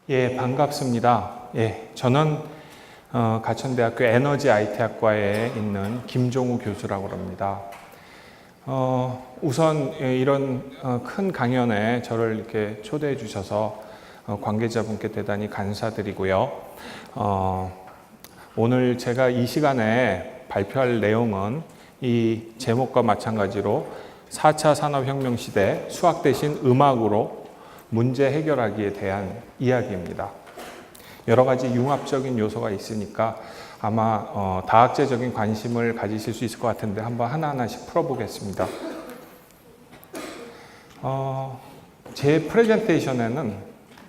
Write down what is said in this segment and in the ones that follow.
예, 반갑습니다. 예, 저는 가천대학교 에너지 IT학과에 있는 김종우 교수라고 합니다. 우선 이런 큰 강연에 저를 이렇게 초대해 주셔서 관계자분께 대단히 감사드리고요. 오늘 제가 이 시간에 발표할 내용은 이 제목과 마찬가지로 4차 산업혁명 시대 수학 대신 음악으로 문제 해결하기에 대한 이야기입니다. 여러 가지 융합적인 요소가 있으니까 아마 다학제적인 관심을 가지실 수 있을 것 같은데 한번 하나하나씩 풀어보겠습니다. 제 프레젠테이션에는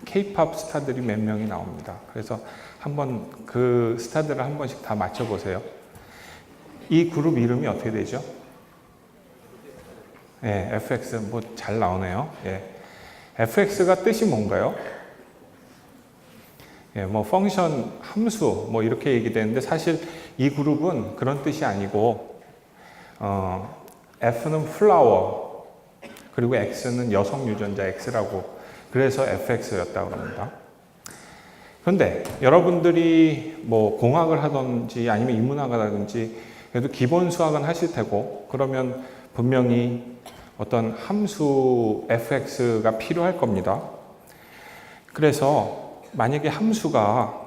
K-팝 스타들이 몇 명이 나옵니다. 그래서 한번 그 스타들을 한 번씩 다 맞춰보세요. 이 그룹 이름이 어떻게 되죠? 예, FX 뭐 잘 나오네요. 예. fx가 뜻이 뭔가요? 예, 뭐 펑션, 함수 뭐 이렇게 얘기되는데 사실 이 그룹은 그런 뜻이 아니고 F는 플라워 그리고 X는 여성 유전자 X라고 그래서 fx였다고 합니다. 그런데 여러분들이 뭐 공학을 하든지 아니면 인문학을 하든지 그래도 기본 수학은 하실 테고 그러면 분명히 어떤 함수 fx가 필요할 겁니다. 그래서 만약에 함수가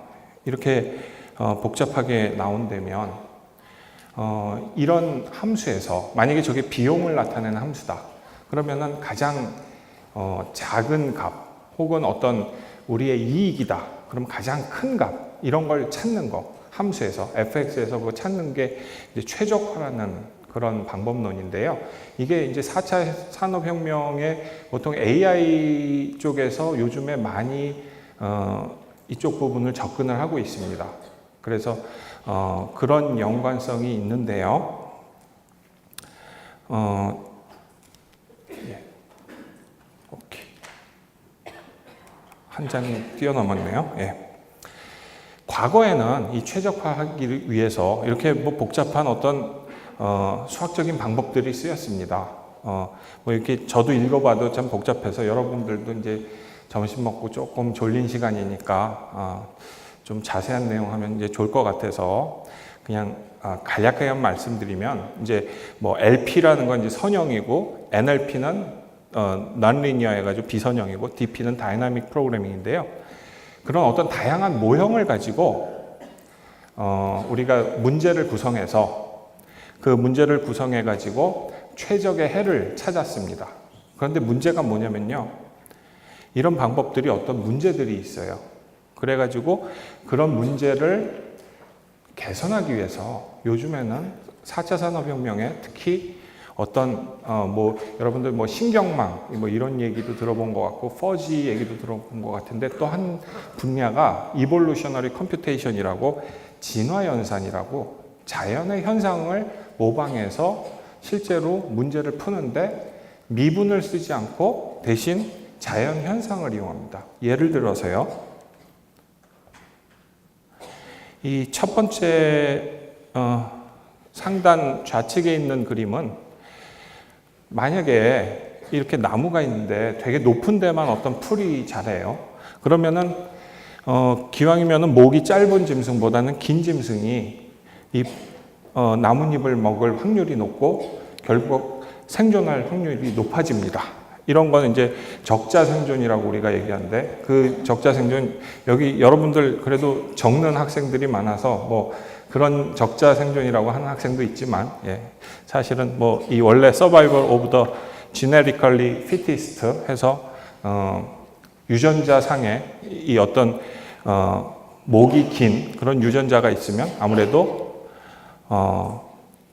이렇게 복잡하게 나온다면 이런 함수에서 만약에 저게 비용을 나타내는 함수다. 그러면은 가장 작은 값 혹은 어떤 우리의 이익이다. 그럼 가장 큰 값 이런 걸 찾는 거 함수에서 fx에서 그거 찾는 게 이제 최적화라는 그런 방법론인데요. 이게 이제 4차 산업혁명의 보통 AI 쪽에서 요즘에 많이 이쪽 부분을 접근을 하고 있습니다. 그래서 그런 연관성이 있는데요. 예. 오케이. 한 장이 뛰어넘었네요. 예. 과거에는 이 최적화하기 위해서 이렇게 뭐 복잡한 어떤 수학적인 방법들이 쓰였습니다. 뭐 이렇게 저도 읽어봐도 참 복잡해서 여러분들도 이제 점심 먹고 조금 졸린 시간이니까 좀 자세한 내용 하면 이제 좋을 것 같아서 그냥 간략하게 말씀드리면 이제 뭐 LP라는 건 이제 선형이고 NLP는 non-linear 해가지고 비선형이고 DP는 다이나믹 프로그래밍인데요. 그런 어떤 다양한 모형을 가지고 우리가 문제를 구성해서 그 문제를 구성해 가지고 최적의 해를 찾았습니다. 그런데 문제가 뭐냐면요. 이런 방법들이 어떤 문제들이 있어요. 그래 가지고 그런 문제를 개선하기 위해서 요즘에는 4차 산업혁명에 특히 어떤 뭐 여러분들 뭐 신경망 뭐 이런 얘기도 들어본 것 같고 퍼지 얘기도 들어본 것 같은데 또 한 분야가 이볼루셔너리 컴퓨테이션이라고 진화연산이라고 자연의 현상을 모방해서 실제로 문제를 푸는데 미분을 쓰지 않고 대신 자연 현상을 이용합니다. 예를 들어서요. 이 첫 번째 상단 좌측에 있는 그림은 만약에 이렇게 나무가 있는데 되게 높은 데만 어떤 풀이 자라요. 그러면은 기왕이면은 목이 짧은 짐승보다는 긴 짐승이 이 나뭇잎을 먹을 확률이 높고 결국 생존할 확률이 높아집니다. 이런 거는 이제 적자 생존이라고 우리가 얘기하는데 그 적자 생존 여기 여러분들 그래도 적는 학생들이 많아서 뭐 그런 적자 생존이라고 하는 학생도 있지만 예, 사실은 뭐 이 원래 Survival of the Genetically Fittest 해서 유전자 상에 이 어떤 목이 긴 그런 유전자가 있으면 아무래도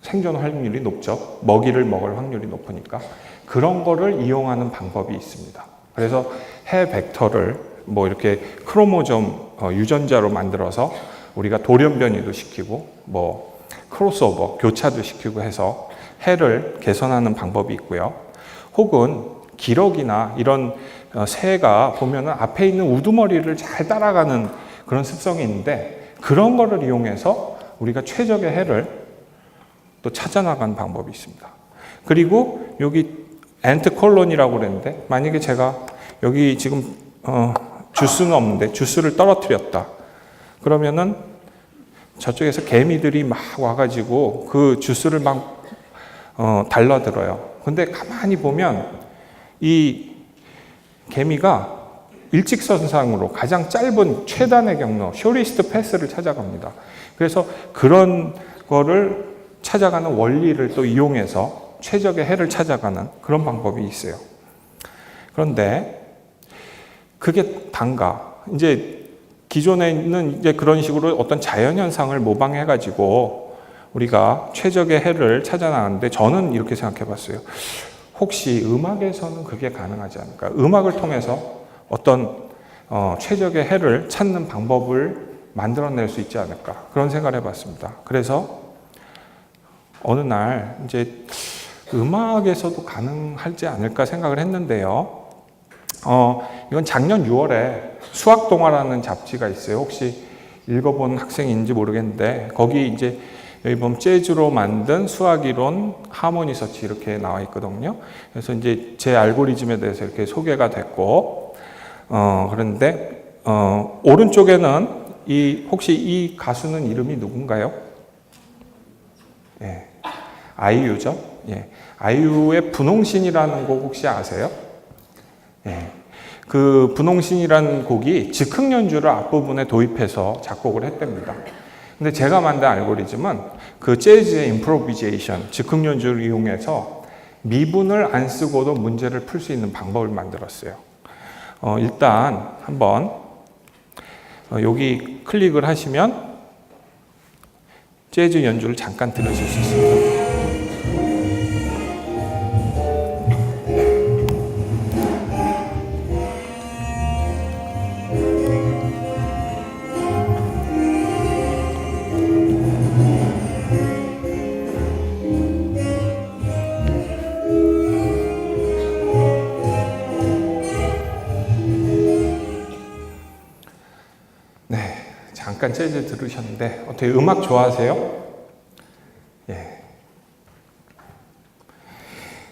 생존 확률이 높죠. 먹이를 먹을 확률이 높으니까. 그런 거를 이용하는 방법이 있습니다. 그래서 해 벡터를 뭐 이렇게 크로모점 유전자로 만들어서 우리가 돌연변이도 시키고 뭐 크로스오버, 교차도 시키고 해서 해를 개선하는 방법이 있고요. 혹은 기러기나 이런 새가 보면은 앞에 있는 우두머리를 잘 따라가는 그런 습성이 있는데 그런 거를 이용해서 우리가 최적의 해를 또 찾아나가는 방법이 있습니다. 그리고 여기 엔트 콜론이라고 그랬는데 만약에 제가 여기 지금 주스는 없는데 주스를 떨어뜨렸다. 그러면은 저쪽에서 개미들이 막 와가지고 그 주스를 막 달라들어요. 근데 가만히 보면 이 개미가 일직선상으로 가장 짧은 최단의 경로, 쇼리스트 패스를 찾아갑니다. 그래서 그런 거를 찾아가는 원리를 또 이용해서 최적의 해를 찾아가는 그런 방법이 있어요. 그런데 그게 단가. 이제 기존에는 이제 그런 식으로 어떤 자연현상을 모방해가지고 우리가 최적의 해를 찾아 나가는데 저는 이렇게 생각해 봤어요. 혹시 음악에서는 그게 가능하지 않을까? 음악을 통해서 어떤 최적의 해를 찾는 방법을 만들어낼 수 있지 않을까? 그런 생각을 해봤습니다. 그래서 어느 날 이제 음악에서도 가능하지 않을까 생각을 했는데요. 이건 작년 6월에 수학동화라는 잡지가 있어요. 혹시 읽어본 학생인지 모르겠는데 거기 이제 여기 보면 재즈로 만든 수학이론 하모니 서치 이렇게 나와 있거든요. 그래서 이제 제 알고리즘에 대해서 이렇게 소개가 됐고, 그런데 오른쪽에는 혹시 이 가수는 이름이 누군가요? 예, 아이유죠. 예, 아이유의 분홍신이라는 곡 혹시 아세요? 예, 그 분홍신이라는 곡이 즉흥 연주를 앞부분에 도입해서 작곡을 했답니다. 근데 제가 만든 알고리즘은 그 재즈의 임프로비제이션, 즉흥 연주를 이용해서 미분을 안 쓰고도 문제를 풀 수 있는 방법을 만들었어요. 일단 한번 여기 클릭을 하시면 재즈 연주를 잠깐 들으실 수 있습니다. 잠깐 재즈 들으셨는데 어떻게 음악 좋아하세요? 예.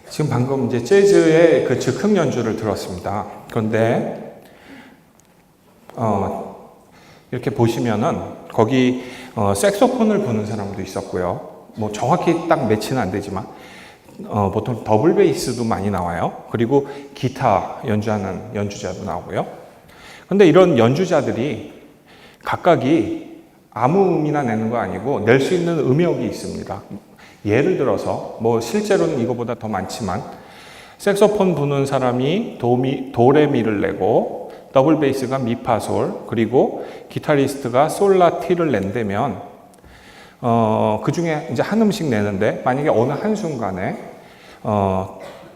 지금 방금 이제 재즈의 그 즉흥 연주를 들었습니다. 그런데 이렇게 보시면은 거기 색소폰을 부는 사람도 있었고요. 뭐 정확히 딱 매치는 안 되지만 보통 더블 베이스도 많이 나와요. 그리고 기타 연주하는 연주자도 나오고요. 근데 이런 연주자들이 각각이 아무 음이나 내는 거 아니고 낼 수 있는 음역이 있습니다. 예를 들어서 뭐 실제로는 이거보다 더 많지만 색소폰 부는 사람이 도레미를 내고 더블 베이스가 미파솔 그리고 기타리스트가 솔라티를 낸다면 그 중에 이제 한 음씩 내는데 만약에 어느 한순간에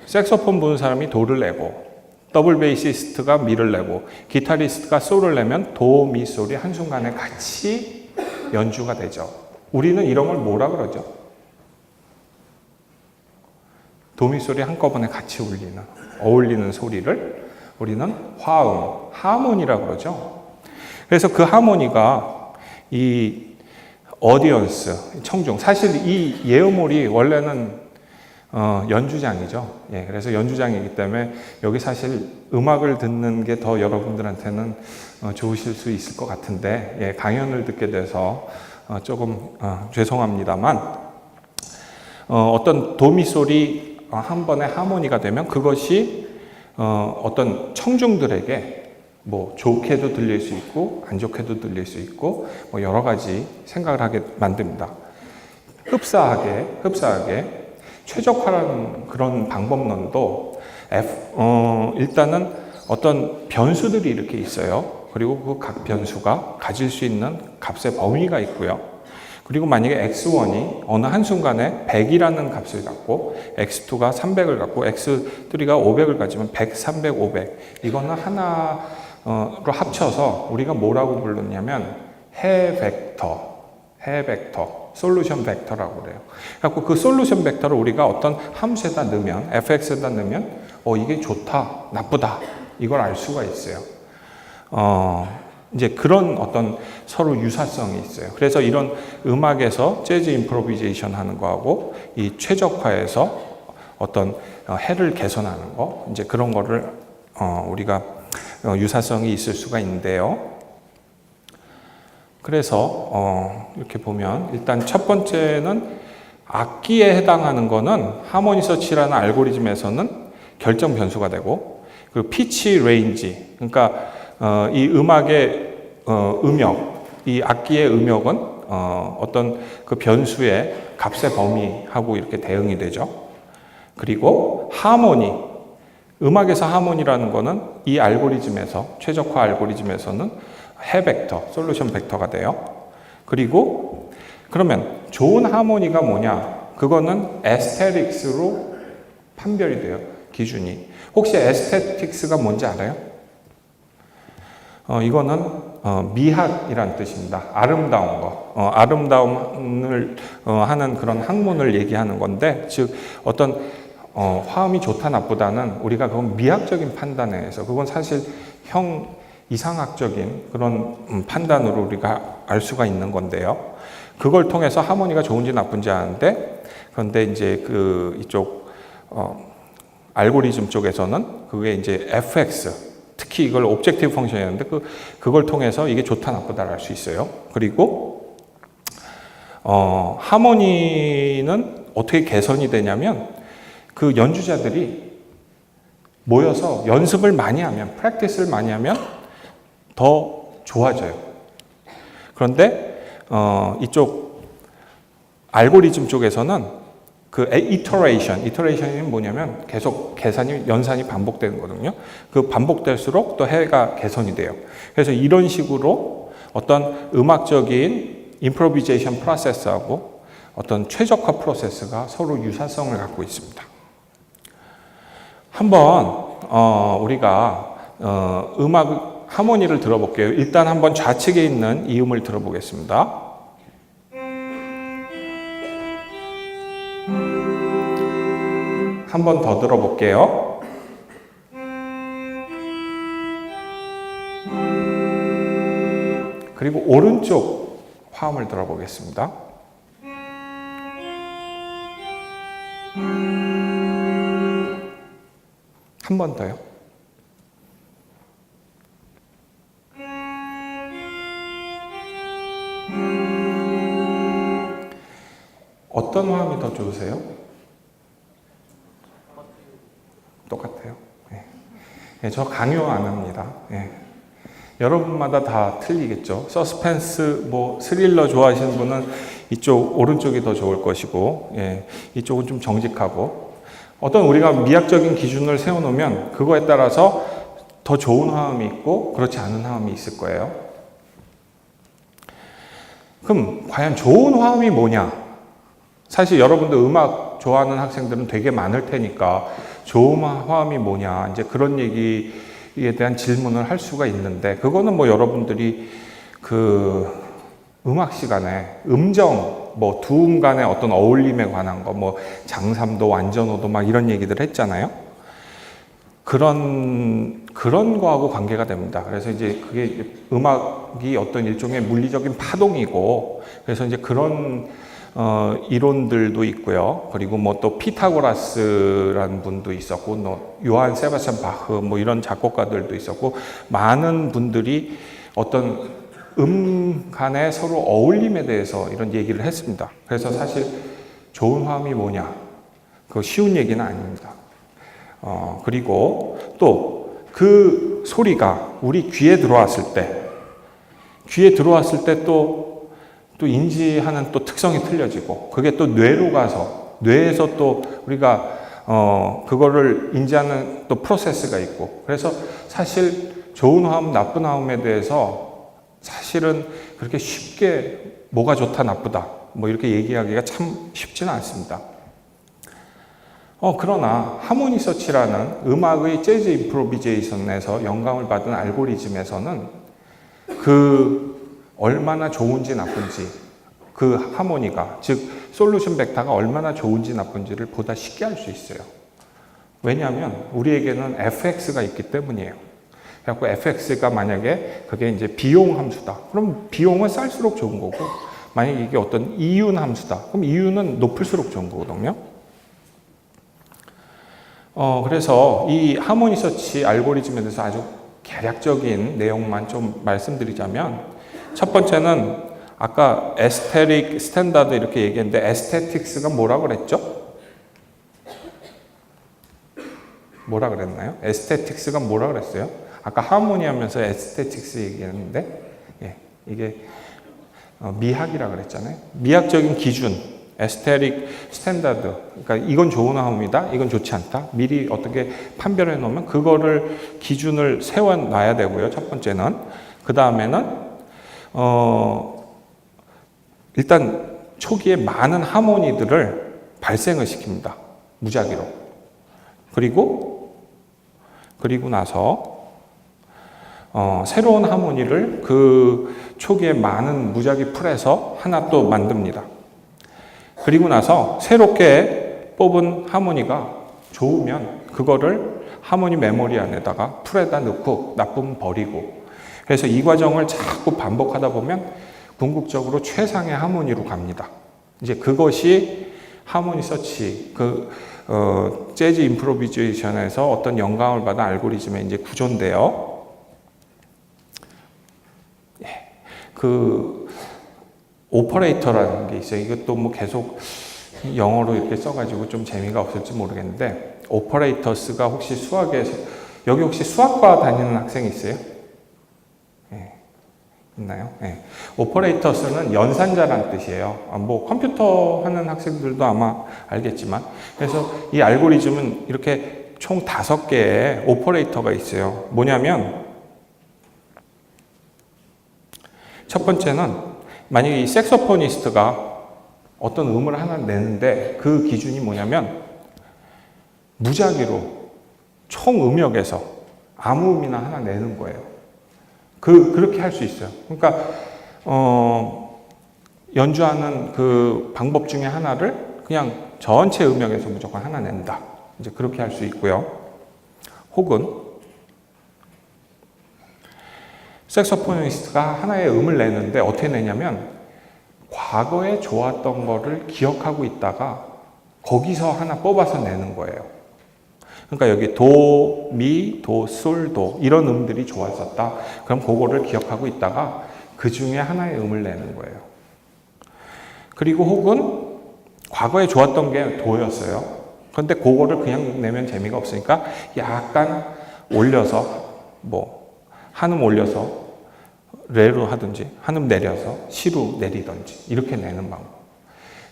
색소폰 부는 사람이 도를 내고 더블 베이시스트가 미를 내고 기타리스트가 솔을 내면 도, 미, 솔이 한순간에 같이 연주가 되죠. 우리는 이런 걸 뭐라 그러죠? 도, 미, 솔이 한꺼번에 같이 어울리는 소리를 우리는 화음, 하모니라고 그러죠. 그래서 그 하모니가 이 어디언스, 청중, 사실 이 예음홀이 원래는 연주장이죠. 예, 그래서 연주장이기 때문에 여기 사실 음악을 듣는 게 더 여러분들한테는 좋으실 수 있을 것 같은데, 예, 강연을 듣게 돼서 조금 죄송합니다만, 어떤 도미솔이 한 번에 하모니가 되면 그것이 어떤 청중들에게 뭐 좋게도 들릴 수 있고 안 좋게도 들릴 수 있고 뭐 여러 가지 생각을 하게 만듭니다. 흡사하게 최적화라는 그런 방법론도 일단은 어떤 변수들이 이렇게 있어요. 그리고 그 각 변수가 가질 수 있는 값의 범위가 있고요. 그리고 만약에 x1이 어느 한순간에 100이라는 값을 갖고 x2가 300을 갖고 x3가 500을 가지면 100, 300, 500 이거는 하나로 합쳐서 우리가 뭐라고 부르냐면 해 벡터, 솔루션 벡터라고 그래요. 그래서 그 솔루션 벡터를 우리가 어떤 함수에다 넣으면, fx에다 넣으면, 이게 좋다, 나쁘다, 이걸 알 수가 있어요. 이제 그런 어떤 서로 유사성이 있어요. 그래서 이런 음악에서 재즈 임프로비제이션 하는 거하고 이 최적화에서 어떤 해를 개선하는 거, 이제 그런 거를 우리가 유사성이 있을 수가 있는데요. 그래서 이렇게 보면 일단 첫 번째는 악기에 해당하는 거는 하모니 서치라는 알고리즘에서는 결정 변수가 되고, 그리고 피치 레인지, 그러니까 이 음악의 음역, 이 악기의 음역은 어떤 그 변수의 값의 범위하고 이렇게 대응이 되죠. 그리고 하모니, 음악에서 하모니라는 거는 이 알고리즘에서, 최적화 알고리즘에서는 해 벡터, 솔루션 벡터가 돼요. 그리고 그러면 좋은 하모니가 뭐냐? 그거는 에스테틱스로 판별이 돼요. 기준이. 혹시 에스테틱스가 뭔지 알아요? 이거는 미학이란 뜻입니다. 아름다운 거. 아름다움을 하는 그런 학문을 얘기하는 건데, 즉 어떤 화음이 좋다 나쁘다는 우리가 그건 미학적인 판단에 의해서, 그건 사실 이상학적인 그런 판단으로 우리가 알 수가 있는 건데요. 그걸 통해서 하모니가 좋은지 나쁜지 아는데, 그런데 이제 이쪽 알고리즘 쪽에서는 그게 이제 fx, 특히 이걸 옵젝티브 펑션이었는데 그걸 통해서 이게 좋다 나쁘다를 알 수 있어요. 그리고 하모니는 어떻게 개선이 되냐면 그 연주자들이 모여서 연습을 많이 하면, 프랙티스를 많이 하면 더 좋아져요. 그런데 이쪽 알고리즘 쪽에서는 그 이터레이션이 뭐냐면 계속 연산이 반복되는 거거든요. 그 반복될수록 또 해가 개선이 돼요. 그래서 이런 식으로 어떤 음악적인 임프로비제이션 프로세스하고 어떤 최적화 프로세스가 서로 유사성을 갖고 있습니다. 한번 우리가 음악 하모니를 들어볼게요. 일단 한번 좌측에 있는 이 음을 들어보겠습니다. 한 번 더 들어볼게요. 그리고 오른쪽 화음을 들어보겠습니다. 한 번 더요. 어떤 화음이 더 좋으세요? 똑같아요. 네, 저 강요 안 합니다. 네. 여러분마다 다 틀리겠죠. 서스펜스, 스릴러 좋아하시는 분은 이쪽 오른쪽이 더 좋을 것이고, 이쪽은 좀 정직하고, 어떤 우리가 미학적인 기준을 세워놓으면 그거에 따라서 더 좋은 화음이 있고 그렇지 않은 화음이 있을 거예요. 그럼 과연 좋은 화음이 뭐냐? 사실 여러분들 음악 좋아하는 학생들은 되게 많을 테니까 좋은 화음이 뭐냐, 이제 그런 얘기에 대한 질문을 할 수가 있는데, 그거는 여러분들이 음악 시간에 음정, 두음 간의 어떤 어울림에 관한 거, 장삼도, 완전오도 이런 얘기들 했잖아요. 그런 거하고 관계가 됩니다. 그래서 이제 그게 음악이 어떤 일종의 물리적인 파동이고, 그래서 이제 그런 이론들도 있고요. 그리고 또 피타고라스라는 분도 있었고, 요한 세바스찬 바흐 이런 작곡가들도 있었고, 많은 분들이 어떤 간의 서로 어울림에 대해서 이런 얘기를 했습니다. 그래서 사실 좋은 화음이 뭐냐, 그거 쉬운 얘기는 아닙니다. 그리고 또 그 소리가 우리 귀에 들어왔을 때 또 인지하는 또 특성이 틀려지고, 그게 또 뇌로 가서, 뇌에서 또 우리가 그거를 인지하는 또 프로세스가 있고, 그래서 사실 좋은 화음, 나쁜 화음에 대해서 사실은 그렇게 쉽게 뭐가 좋다, 나쁘다 이렇게 얘기하기가 참 쉽지는 않습니다. 그러나 하모니 서치라는 음악의 재즈 임프로비제이션에서 영감을 받은 알고리즘에서는 얼마나 좋은지 나쁜지, 그 하모니가, 즉 솔루션 벡터가 얼마나 좋은지 나쁜지를 보다 쉽게 알 수 있어요. 왜냐하면 우리에게는 fx가 있기 때문이에요. 그래서 fx가 만약에 그게 이제 비용 함수다, 그럼 비용은 쌀수록 좋은 거고, 만약에 이게 어떤 이윤 함수다, 그럼 이윤은 높을수록 좋은 거거든요. 그래서 이 하모니 서치 알고리즘에 대해서 아주 개략적인 내용만 좀 말씀드리자면, 첫 번째는 아까 에스테릭, 스탠다드 이렇게 얘기했는데 에스테틱스가 뭐라 그랬죠? 뭐라 그랬나요? 에스테틱스가 뭐라 그랬어요? 아까 하모니 하면서 에스테틱스 얘기했는데, 예, 이게 미학이라 그랬잖아요. 미학적인 기준, 에스테릭 스탠다드. 그러니까 이건 좋은 화음이다, 이건 좋지 않다. 미리 어떻게 판별해 놓으면 그거를 기준을 세워 놔야 되고요. 첫 번째는. 그 다음에는 일단 초기에 많은 하모니들을 발생을 시킵니다. 무작위로. 그리고 나서 새로운 하모니를 그 초기에 많은 무작위 풀에서 하나 또 만듭니다. 그리고 나서 새롭게 뽑은 하모니가 좋으면 그거를 하모니 메모리 안에다가 풀에다 넣고 나쁘면 버리고, 그래서 이 과정을 자꾸 반복하다 보면 궁극적으로 최상의 하모니로 갑니다. 이제 그것이 하모니 서치, 재즈 임프로비제이션에서 어떤 영감을 받은 알고리즘의 이제 구조인데요. 오퍼레이터라는 게 있어요. 이것도 뭐 계속 영어로 이렇게 써가지고 좀 재미가 없을지 모르겠는데, 오퍼레이터스가 혹시 여기 혹시 수학과 다니는 학생 있어요? 네. 있나요? 네. 오퍼레이터스는 연산자란 뜻이에요. 뭐 컴퓨터 하는 학생들도 아마 알겠지만, 그래서 이 알고리즘은 이렇게 총 5개의 오퍼레이터가 있어요. 뭐냐면, 첫 번째는 만약에 이 색소포니스트가 어떤 음을 하나 내는데 그 기준이 뭐냐면 무작위로 총 음역에서 아무 음이나 하나 내는 거예요. 그렇게 할 수 있어요. 그러니까 연주하는 그 방법 중에 하나를 그냥 전체 음역에서 무조건 하나 낸다. 이제 그렇게 할 수 있고요. 혹은 색소포니스트가 하나의 음을 내는데 어떻게 내냐면 과거에 좋았던 거를 기억하고 있다가 거기서 하나 뽑아서 내는 거예요. 그러니까 여기 도, 미, 도, 솔, 도 이런 음들이 좋았었다. 그럼 그거를 기억하고 있다가 그 중에 하나의 음을 내는 거예요. 그리고 혹은 과거에 좋았던 게 도였어요. 그런데 그거를 그냥 내면 재미가 없으니까 약간 올려서 한음 올려서 레로 하든지 한음 내려서 시로 내리든지 이렇게 내는 방법.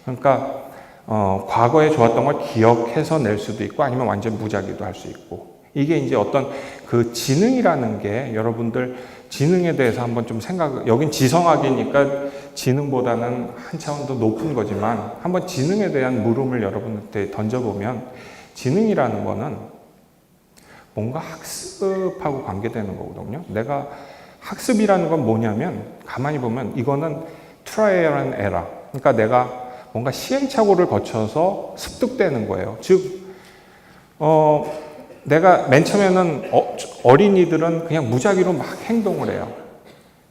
그러니까 과거에 좋았던 걸 기억해서 낼 수도 있고 아니면 완전 무작위도 할 수 있고, 이게 이제 어떤 그 지능이라는 게, 여러분들 지능에 대해서 한번 좀 여긴 지성학이니까 지능보다는 한 차원 더 높은 거지만 한번 지능에 대한 물음을 여러분한테 던져보면, 지능이라는 거는 뭔가 학습하고 관계되는 거거든요. 내가 학습이라는 건 뭐냐면, 가만히 보면 이거는 트라이얼 앤 에러. 그러니까 내가 뭔가 시행착오를 거쳐서 습득되는 거예요. 즉, 내가 맨 처음에는 어린이들은 그냥 무작위로 막 행동을 해요.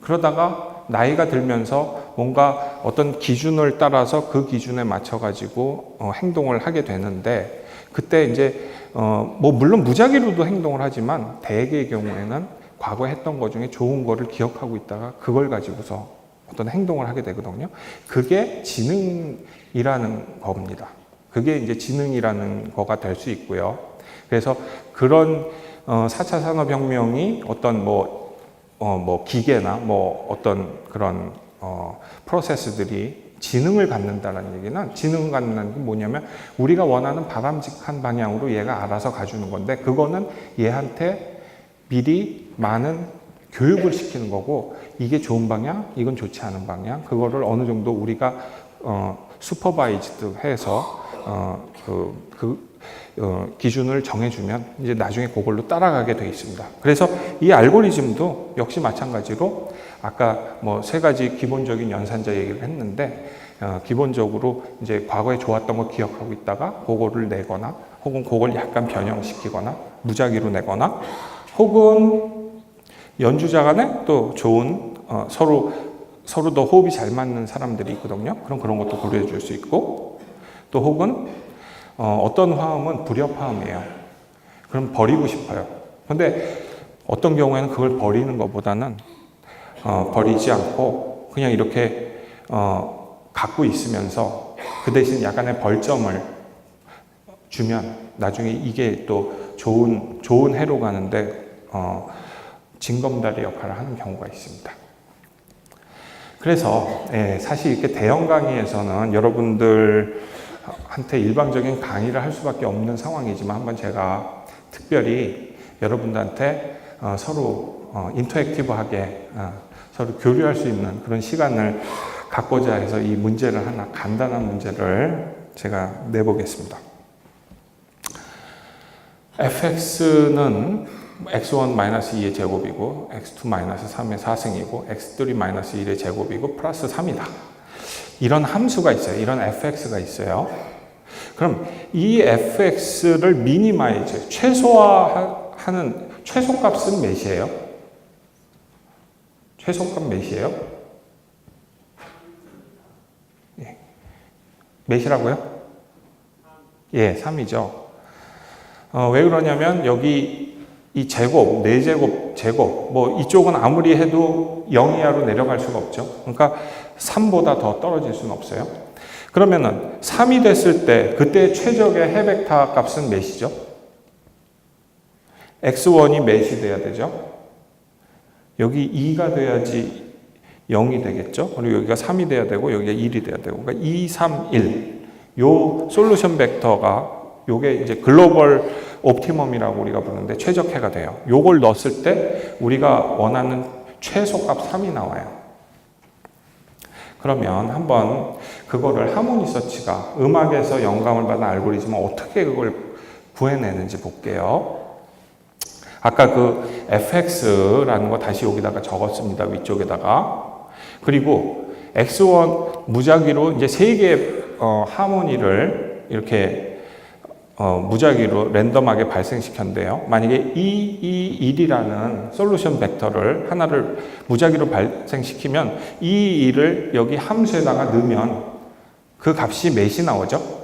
그러다가 나이가 들면서 뭔가 어떤 기준을 따라서 그 기준에 맞춰가지고 행동을 하게 되는데, 그때 이제 물론 무작위로도 행동을 하지만 대개의 경우에는 과거에 했던 것 중에 좋은 거를 기억하고 있다가 그걸 가지고서 어떤 행동을 하게 되거든요. 그게 지능이라는 겁니다. 그게 이제 지능이라는 거가 될 수 있고요. 그래서 그런 4차 산업혁명이 어떤 기계나 어떤 그런 프로세스들이 지능을 갖는다는 얘기는, 지능을 갖는다는 게 뭐냐면 우리가 원하는 바람직한 방향으로 얘가 알아서 가주는 건데, 그거는 얘한테 미리 많은 교육을 시키는 거고, 이게 좋은 방향, 이건 좋지 않은 방향, 그거를 어느 정도 우리가 슈퍼바이즈드 해서 기준을 정해주면 이제 나중에 그걸로 따라가게 되어 있습니다. 그래서 이 알고리즘도 역시 마찬가지로 아까 3가지 기본적인 연산자 얘기를 했는데, 기본적으로 이제 과거에 좋았던 걸 기억하고 있다가 그거를 내거나, 혹은 그걸 약간 변형시키거나 무작위로 내거나, 혹은 연주자 간에 또 좋은 서로 더 호흡이 잘 맞는 사람들이 있거든요. 그럼 그런 것도 고려해 줄 수 있고, 또 혹은 어떤 화음은 불협화음이에요. 그럼 버리고 싶어요. 근데 어떤 경우에는 그걸 버리는 것보다는 버리지 않고 그냥 이렇게 갖고 있으면서 그 대신 약간의 벌점을 주면 나중에 이게 또 좋은 해로 가는데 징검다리 역할을 하는 경우가 있습니다. 그래서 사실 이렇게 대형 강의에서는 여러분들한테 일방적인 강의를 할 수밖에 없는 상황이지만 한번 제가 특별히 여러분들한테 서로 인터랙티브하게 서로 교류할 수 있는 그런 시간을 갖고자 해서 이 문제를 하나 간단한 문제를 제가 내보겠습니다. fx는 x1-2의 제곱이고 x2-3의 4승이고 x3-1의 제곱이고 플러스 3이다. 이런 함수가 있어요. 이런 fx가 있어요. 그럼 이 fx를 미니마이즈, 최소화하는 최소값은 몇이에요? 최소값 몇이에요? 몇이라고요? 3이죠. 왜 그러냐면 여기 이 제곱, 4제곱, 제곱 뭐 이쪽은 아무리 해도 0 이하로 내려갈 수가 없죠. 그러니까 3보다 더 떨어질 수는 없어요. 그러면은 3이 됐을 때 그때 최적의 해벡터 값은 몇이죠? x1이 몇이 돼야 되죠? 여기 2가 돼야지 0이 되겠죠? 그리고 여기가 3이 돼야 되고 여기가 1이 돼야 되고 그러니까 2, 3, 1 요 솔루션 벡터가 요게 이제 글로벌 옵티멈이라고 우리가 부르는데 최적해가 돼요. 요걸 넣었을 때 우리가 원하는 최소값 3이 나와요. 그러면 한번 그거를 하모니 서치가 음악에서 영감을 받은 알고리즘은 어떻게 그걸 구해내는지 볼게요. 아까 그 fx라는 거 다시 여기다가 적었습니다. 위쪽에다가. 그리고 x1 무작위로 이제 3개의 하모니를 이렇게 무작위로 랜덤하게 발생시켰는데요. 만약에 2, 1이라는 솔루션 벡터를 하나를 무작위로 발생시키면 2, 2를 여기 함수에다가 넣으면 그 값이 몇이 나오죠?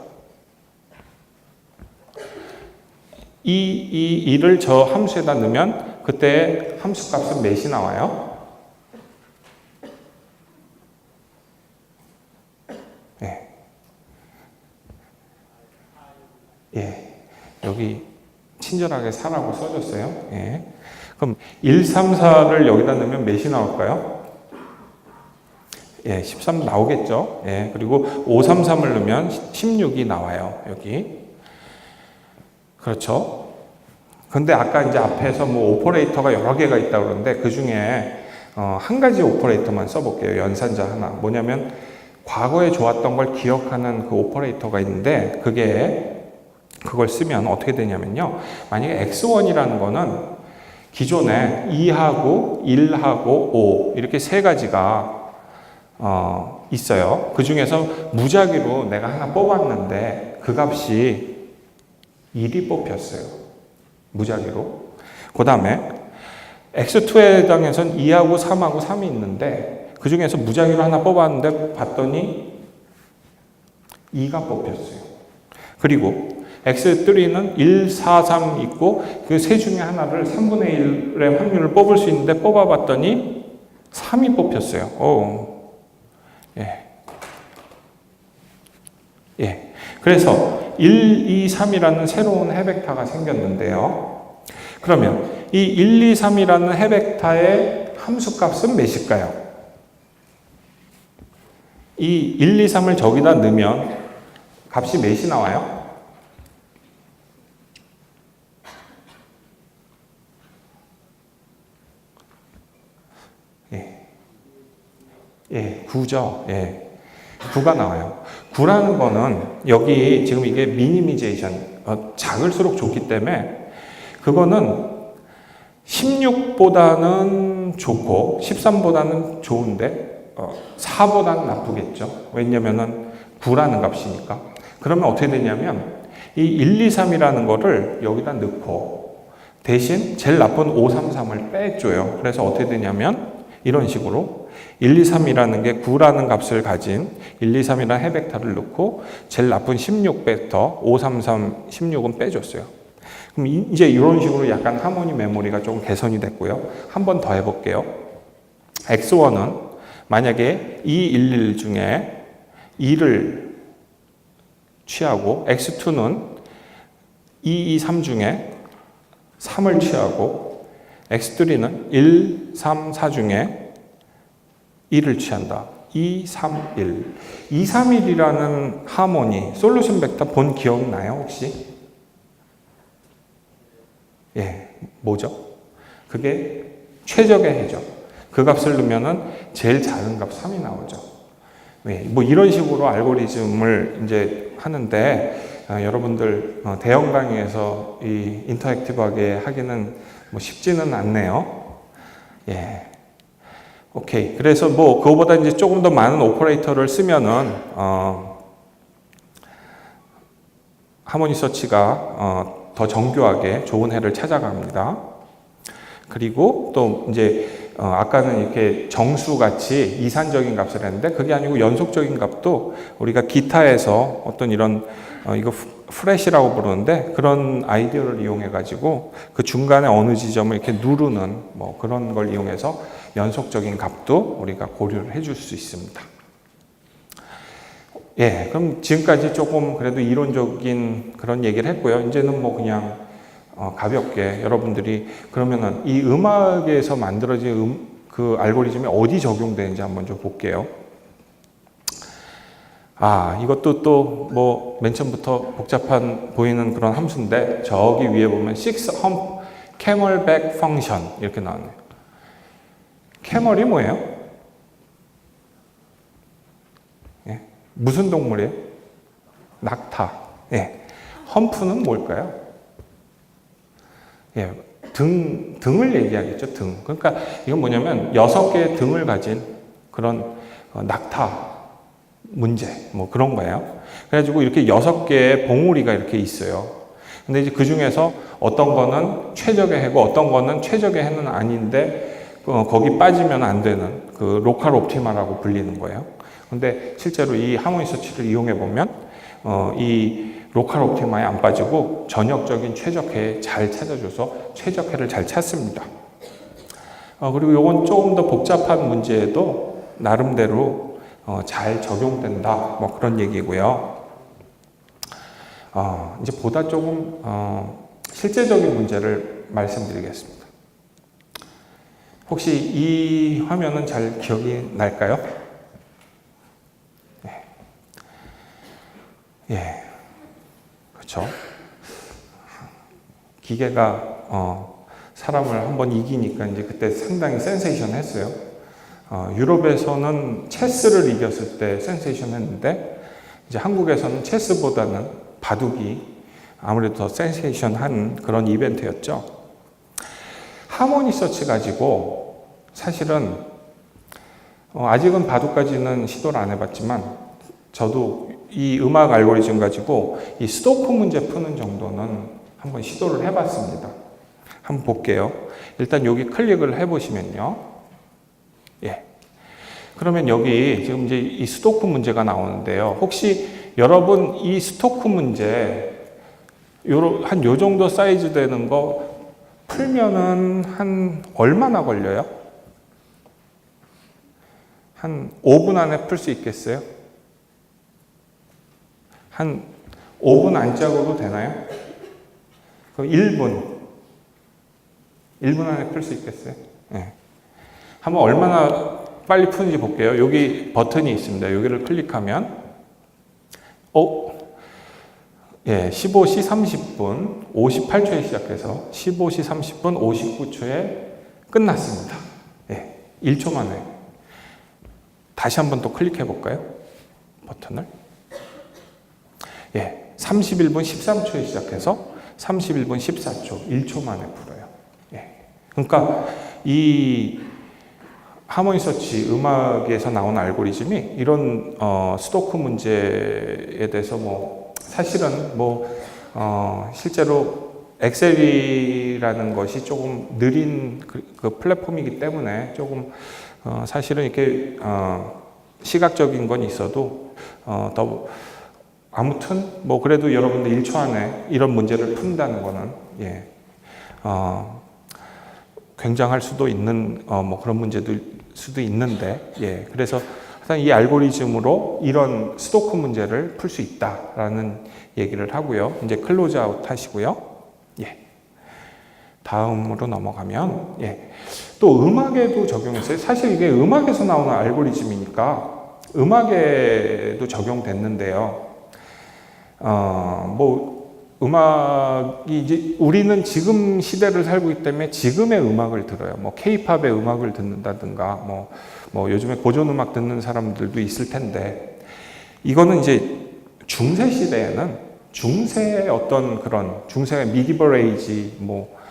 2, 2를 저 함수에다 넣으면 그때 함수 값은 몇이 나와요? 여기 친절하게 4라고 써줬어요. 그럼 1, 3, 4를 여기다 넣으면 몇이 나올까요? 13 나오겠죠. 그리고 5, 3, 3을 넣으면 16이 나와요. 여기. 그렇죠. 근데 아까 이제 앞에서 뭐 오퍼레이터가 여러 개가 있다고 그러는데 그 중에 한 가지 오퍼레이터만 써볼게요. 연산자 하나. 뭐냐면 과거에 좋았던 걸 기억하는 그 오퍼레이터가 있는데 그걸 쓰면 어떻게 되냐면요. 만약에 x1이라는 거는 기존에 2하고 1하고 5 이렇게 세 가지가 있어요. 그 중에서 무작위로 내가 하나 뽑았는데 그 값이 1이 뽑혔어요. 무작위로. 그 다음에 x2에 해당해서는 2하고 3하고 3이 있는데 그 중에서 무작위로 하나 뽑았는데 봤더니 2가 뽑혔어요. 그리고 x3는 1, 4, 3 있고 그 세 중에 하나를 3분의 1의 확률을 뽑을 수 있는데 뽑아봤더니 3이 뽑혔어요. 그래서 1, 2, 3이라는 새로운 해벡터가 생겼는데요. 그러면 이 1, 2, 3이라는 해벡터의 함수값은 몇일까요? 이 1, 2, 3을 저기다 넣으면 값이 몇이 나와요? 9죠. 9가 나와요. 9라는 거는 여기 지금 이게 미니미제이션, 작을수록 좋기 때문에 그거는 16보다는 좋고 13보다는 좋은데 4보다는 나쁘겠죠. 왜냐면은 9라는 값이니까. 그러면 어떻게 되냐면 이 1, 2, 3이라는 거를 여기다 넣고 대신 제일 나쁜 5, 3, 3을 빼줘요. 그래서 어떻게 되냐면 이런 식으로 1, 2, 3이라는 게 9라는 값을 가진 1, 2, 3이라는 해벡터를 넣고 제일 나쁜 16 벡터 5, 3, 3, 16은 빼줬어요. 그럼 이제 이런 식으로 약간 하모니 메모리가 좀 개선이 됐고요. 한 번 더 해볼게요. X1은 만약에 211 중에 2를 취하고 X2는 223 중에 3을 취하고 X3는 1, 3, 4 중에 1을 취한다. 2, 3, 1. 2, 3, 1이라는 하모니, 솔루션 벡터 본 기억나요, 혹시? 예, 뭐죠? 그게 최적의 해죠. 그 값을 넣으면은 제일 작은 값 3이 나오죠. 네, 뭐 이런 식으로 알고리즘을 이제 하는데, 여러분들 대형 강의에서 이 인터랙티브하게 하기는 뭐 쉽지는 않네요. 예. 오케이. 그래서 뭐 그거보다 이제 조금 더 많은 오퍼레이터를 쓰면은 하모니 서치가 더 정교하게 좋은 해를 찾아갑니다. 그리고 또 이제 아까는 이렇게 정수같이 이산적인 값을 했는데 그게 아니고 연속적인 값도 우리가 기타에서 어떤 이런 이거 프렛이라고 부르는데 그런 아이디어를 이용해 가지고 그 중간에 어느 지점을 이렇게 누르는 뭐 그런 걸 이용해서 연속적인 값도 우리가 고려를 해줄 수 있습니다. 예, 그럼 지금까지 조금 그래도 이론적인 그런 얘기를 했고요. 이제는 뭐 그냥 가볍게 여러분들이 그러면은 이 음악에서 만들어진 그 알고리즘이 어디 적용되는지 한번 좀 볼게요. 이것도 또 뭐 맨 처음부터 복잡한 보이는 그런 함수인데 저기 위에 보면 6hump camelback function 이렇게 나왔네요. 캐멀이 뭐예요? 예. 무슨 동물이에요? 낙타. 예. 험프는 뭘까요? 예. 등을 얘기하겠죠, 등. 그러니까 이건 뭐냐면 6개의 등을 가진 그런 낙타 문제, 뭐 그런 거예요. 그래가지고 이렇게 6개의 봉우리가 이렇게 있어요. 근데 이제 그 중에서 어떤 거는 최적의 해고 어떤 거는 최적의 해는 아닌데 거기 빠지면 안 되는 그 로컬 옵티마라고 불리는 거예요. 근데 실제로 이 하모니 서치를 이용해 보면 이 로컬 옵티마에 안 빠지고 전역적인 최적해 잘 찾아줘서 최적해를 잘 찾습니다. 그리고 이건 조금 더 복잡한 문제에도 나름대로 잘 적용된다. 뭐 그런 얘기고요. 이제 보다 조금 실제적인 문제를 말씀드리겠습니다. 혹시 이 화면은 잘 기억이 날까요? 네. 예. 그렇죠. 기계가 사람을 한번 이기니까 이제 그때 상당히 센세이션 했어요. 유럽에서는 체스를 이겼을 때 센세이션 했는데 이제 한국에서는 체스보다는 바둑이 아무래도 더 센세이션 한 그런 이벤트였죠. 하모니 서치 가지고 사실은 아직은 바둑까지는 시도를 안 해봤지만 저도 이 음악 알고리즘 가지고 이 스토크 문제 푸는 정도는 한번 시도를 해봤습니다. 한번 볼게요. 일단 여기 클릭을 해보시면요. 예. 그러면 여기 지금 이제 이 스토크 문제가 나오는데요. 혹시 여러분 이 스토크 문제 한 요 정도 사이즈 되는 거 풀면은 한 얼마나 걸려요? 한 5분 안에 풀 수 있겠어요? 한 5분 안짝으로 되나요? 그럼 1분. 1분 안에 풀 수 있겠어요? 네. 한번 얼마나 빨리 푸는지 볼게요. 여기 버튼이 있습니다. 여기를 클릭하면, 예, 15시 30분 58초에 시작해서 15시 30분 59초에 끝났습니다. 예, 1초 만에. 다시 한번 또 클릭해 볼까요? 버튼을. 예, 31분 13초에 시작해서 31분 14초, 1초 만에 풀어요. 예. 그러니까 이 하모니 서치 음악에서 나온 알고리즘이 이런 스토크 문제에 대해서 뭐 사실은 뭐 실제로 엑셀이라는 것이 조금 느린 그 플랫폼이기 때문에 조금 사실은 이렇게 시각적인 건 있어도 더 아무튼 뭐 그래도 여러분들 1초 안에 이런 문제를 푼다는 거는 굉장할 수도 있는 뭐 그런 문제도 수도 있는데 그래서 이 알고리즘으로 이런 스토크 문제를 풀 수 있다라는 얘기를 하고요. 이제 클로즈 아웃 하시고요. 다음으로 넘어가면 또 음악에도 적용했어요. 사실 이게 음악에서 나오는 알고리즘이니까 음악에도 적용됐는데요. 뭐 음악이 이제 우리는 지금 시대를 살고 있기 때문에 지금의 음악을 들어요. 뭐 K-팝의 음악을 듣는다든가 뭐 요즘에 고전 음악 듣는 사람들도 있을 텐데 이거는 이제 중세 시대에는 중세의 어떤 그런 중세의 미디벌 에이지 뭐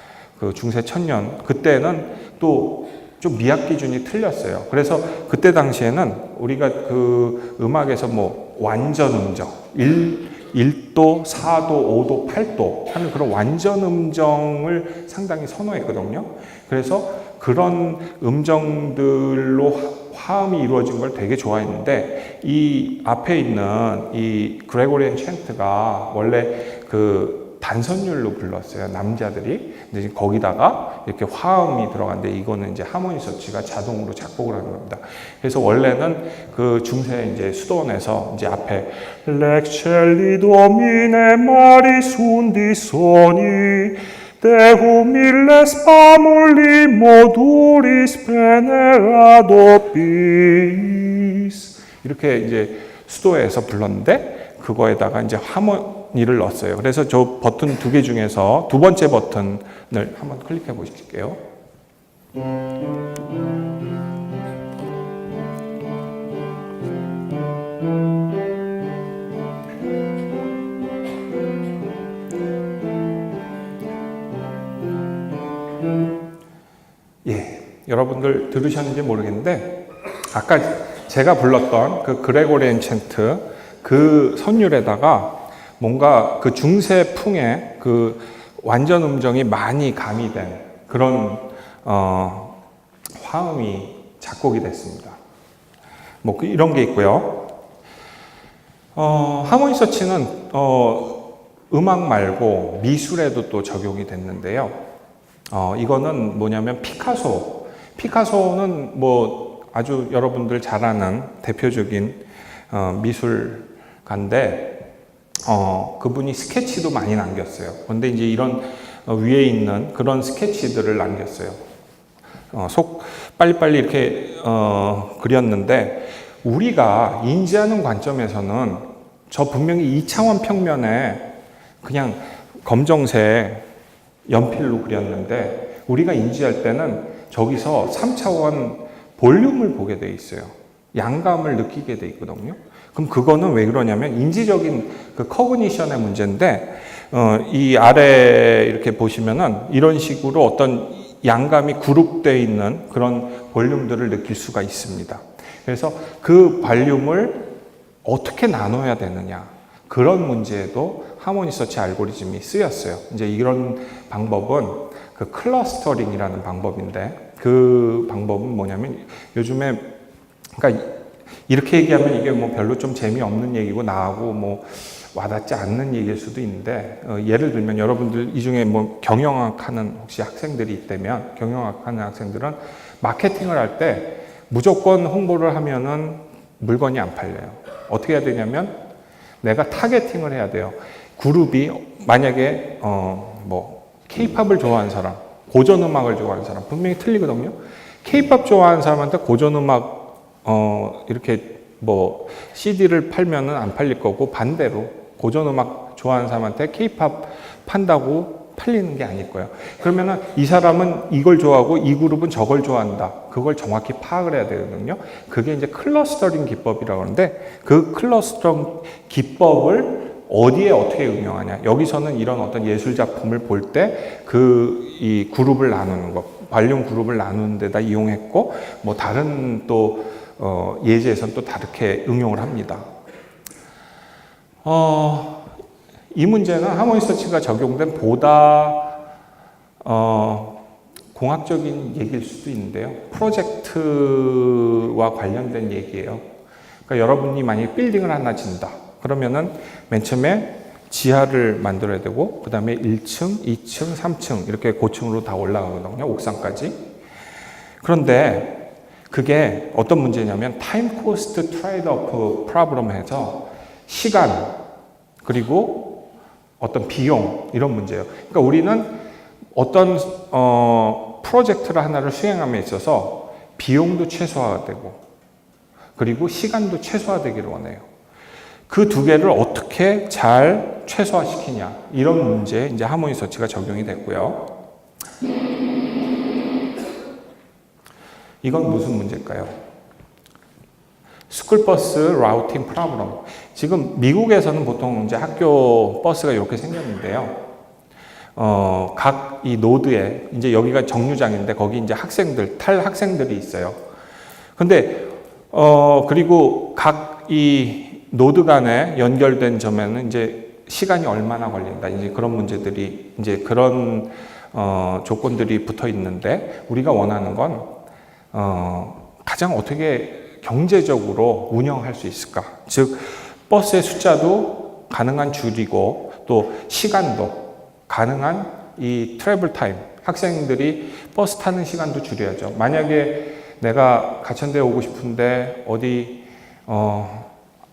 그 중세 천년 그때는 또 좀 미학 기준이 틀렸어요. 그래서 그때 당시에는 우리가 그 음악에서 뭐 완전 음정 1도, 4도, 5도, 8도 하는 그런 완전 음정을 상당히 선호했거든요. 그래서 그런 음정들로 화음이 이루어진 걸 되게 좋아했는데 이 앞에 있는 이 그레고리안 챈트가 원래 그 단선율로 불렀어요. 남자들이. 근데 거기다가 이렇게 화음이 들어갔는데 이거는 이제 하모니 서치가 자동으로 작곡을 하는 겁니다. 그래서 원래는 그 중세 이제 수도원에서 이제 앞에 렉첼리 도미네 마리 순디 소니 Deum illes pamuli moduris venerato bis 이렇게 이제 수도에서 불렀는데 그거에다가 이제 하모니를 넣었어요. 그래서 저 버튼 2개 중에서 두 번째 버튼을 한번 클릭해 보실게요. 여러분들 들으셨는지 모르겠는데 아까 제가 불렀던 그 그레고리안 챈트 그 선율에다가 뭔가 그 중세풍의 그 완전 음정이 많이 가미된 그런 화음이 작곡이 됐습니다. 뭐 이런 게 있고요. 하모니 서치는 음악 말고 미술에도 또 적용이 됐는데요. 이거는 뭐냐면 피카소는 뭐 아주 여러분들 잘 아는 대표적인 미술가인데 그분이 스케치도 많이 남겼어요. 그런데 이제 이런 위에 있는 그런 스케치들을 남겼어요. 빨리빨리 이렇게 그렸는데 우리가 인지하는 관점에서는 저 분명히 2차원 평면에 그냥 검정색 연필로 그렸는데 우리가 인지할 때는 저기서 3차원 볼륨을 보게 돼 있어요. 양감을 느끼게 돼 있거든요. 그럼 그거는 왜 그러냐면 인지적인 그 커그니션의 문제인데 이 아래 이렇게 보시면은 이런 식으로 어떤 양감이 그룹되어 있는 그런 볼륨들을 느낄 수가 있습니다. 그래서 그 볼륨을 어떻게 나눠야 되느냐 그런 문제에도 하모니 서치 알고리즘이 쓰였어요. 이제 이런 방법은 그 클러스터링이라는 방법인데 그 방법은 뭐냐면 요즘에 그러니까 이렇게 얘기하면 이게 뭐 별로 좀 재미없는 얘기고 나하고 뭐 와닿지 않는 얘기일 수도 있는데 예를 들면 여러분들 이 중에 뭐 경영학 하는 혹시 학생들이 있다면 경영학 하는 학생들은 마케팅을 할 때 무조건 홍보를 하면은 물건이 안 팔려요. 어떻게 해야 되냐면 내가 타겟팅을 해야 돼요. 그룹이 만약에 뭐 K-팝을 좋아하는 사람, 고전 음악을 좋아하는 사람 분명히 틀리거든요. K-팝 좋아하는 사람한테 고전 음악 이렇게 뭐 CD를 팔면은 안 팔릴 거고 반대로 고전 음악 좋아하는 사람한테 K-팝 판다고 팔리는 게 아닐 거예요. 그러면은 이 사람은 이걸 좋아하고 이 그룹은 저걸 좋아한다. 그걸 정확히 파악을 해야 되거든요. 그게 이제 클러스터링 기법이라고 하는데 그 클러스터링 기법을 어디에 어떻게 응용하냐. 여기서는 이런 어떤 예술 작품을 볼 때 이 그룹을 나누는 것, 발륨 그룹을 나누는 데다 이용했고 뭐 다른 또 예제에서는 또 다르게 응용을 합니다. 이 문제는 하모니 서치가 적용된 보다 공학적인 얘기일 수도 있는데요. 프로젝트와 관련된 얘기예요. 그러니까 여러분이 만약에 빌딩을 하나 짓는다. 그러면은 맨 처음에 지하를 만들어야 되고 그 다음에 1층, 2층, 3층 이렇게 고층으로 다 올라가거든요. 옥상까지. 그런데 그게 어떤 문제냐면 타임 코스트 트레이드 오프 프로블럼 해서 시간 그리고 어떤 비용 이런 문제예요. 그러니까 우리는 어떤 프로젝트를 하나를 수행함에 있어서 비용도 최소화되고 그리고 시간도 최소화되기를 원해요. 그 두 개를 어떻게 잘 최소화시키냐 이런 문제에 이제 하모니 서치가 적용이 됐고요. 이건 무슨 문제일까요? 스쿨버스 라우팅 프로블럼. 지금 미국에서는 보통 이제 학교 버스가 이렇게 생겼는데요. 각 이 노드에 이제 여기가 정류장인데 거기 이제 학생들 탈 학생들이 있어요. 근데 그리고 각 이 노드 간에 연결된 점에는 이제 시간이 얼마나 걸린다. 이제 그런 문제들이 이제 그런 조건들이 붙어 있는데 우리가 원하는 건 가장 어떻게 경제적으로 운영할 수 있을까? 즉 버스의 숫자도 가능한 줄이고 또 시간도 가능한 이 트래블 타임 학생들이 버스 타는 시간도 줄여야죠. 만약에 내가 가천대에 오고 싶은데 어디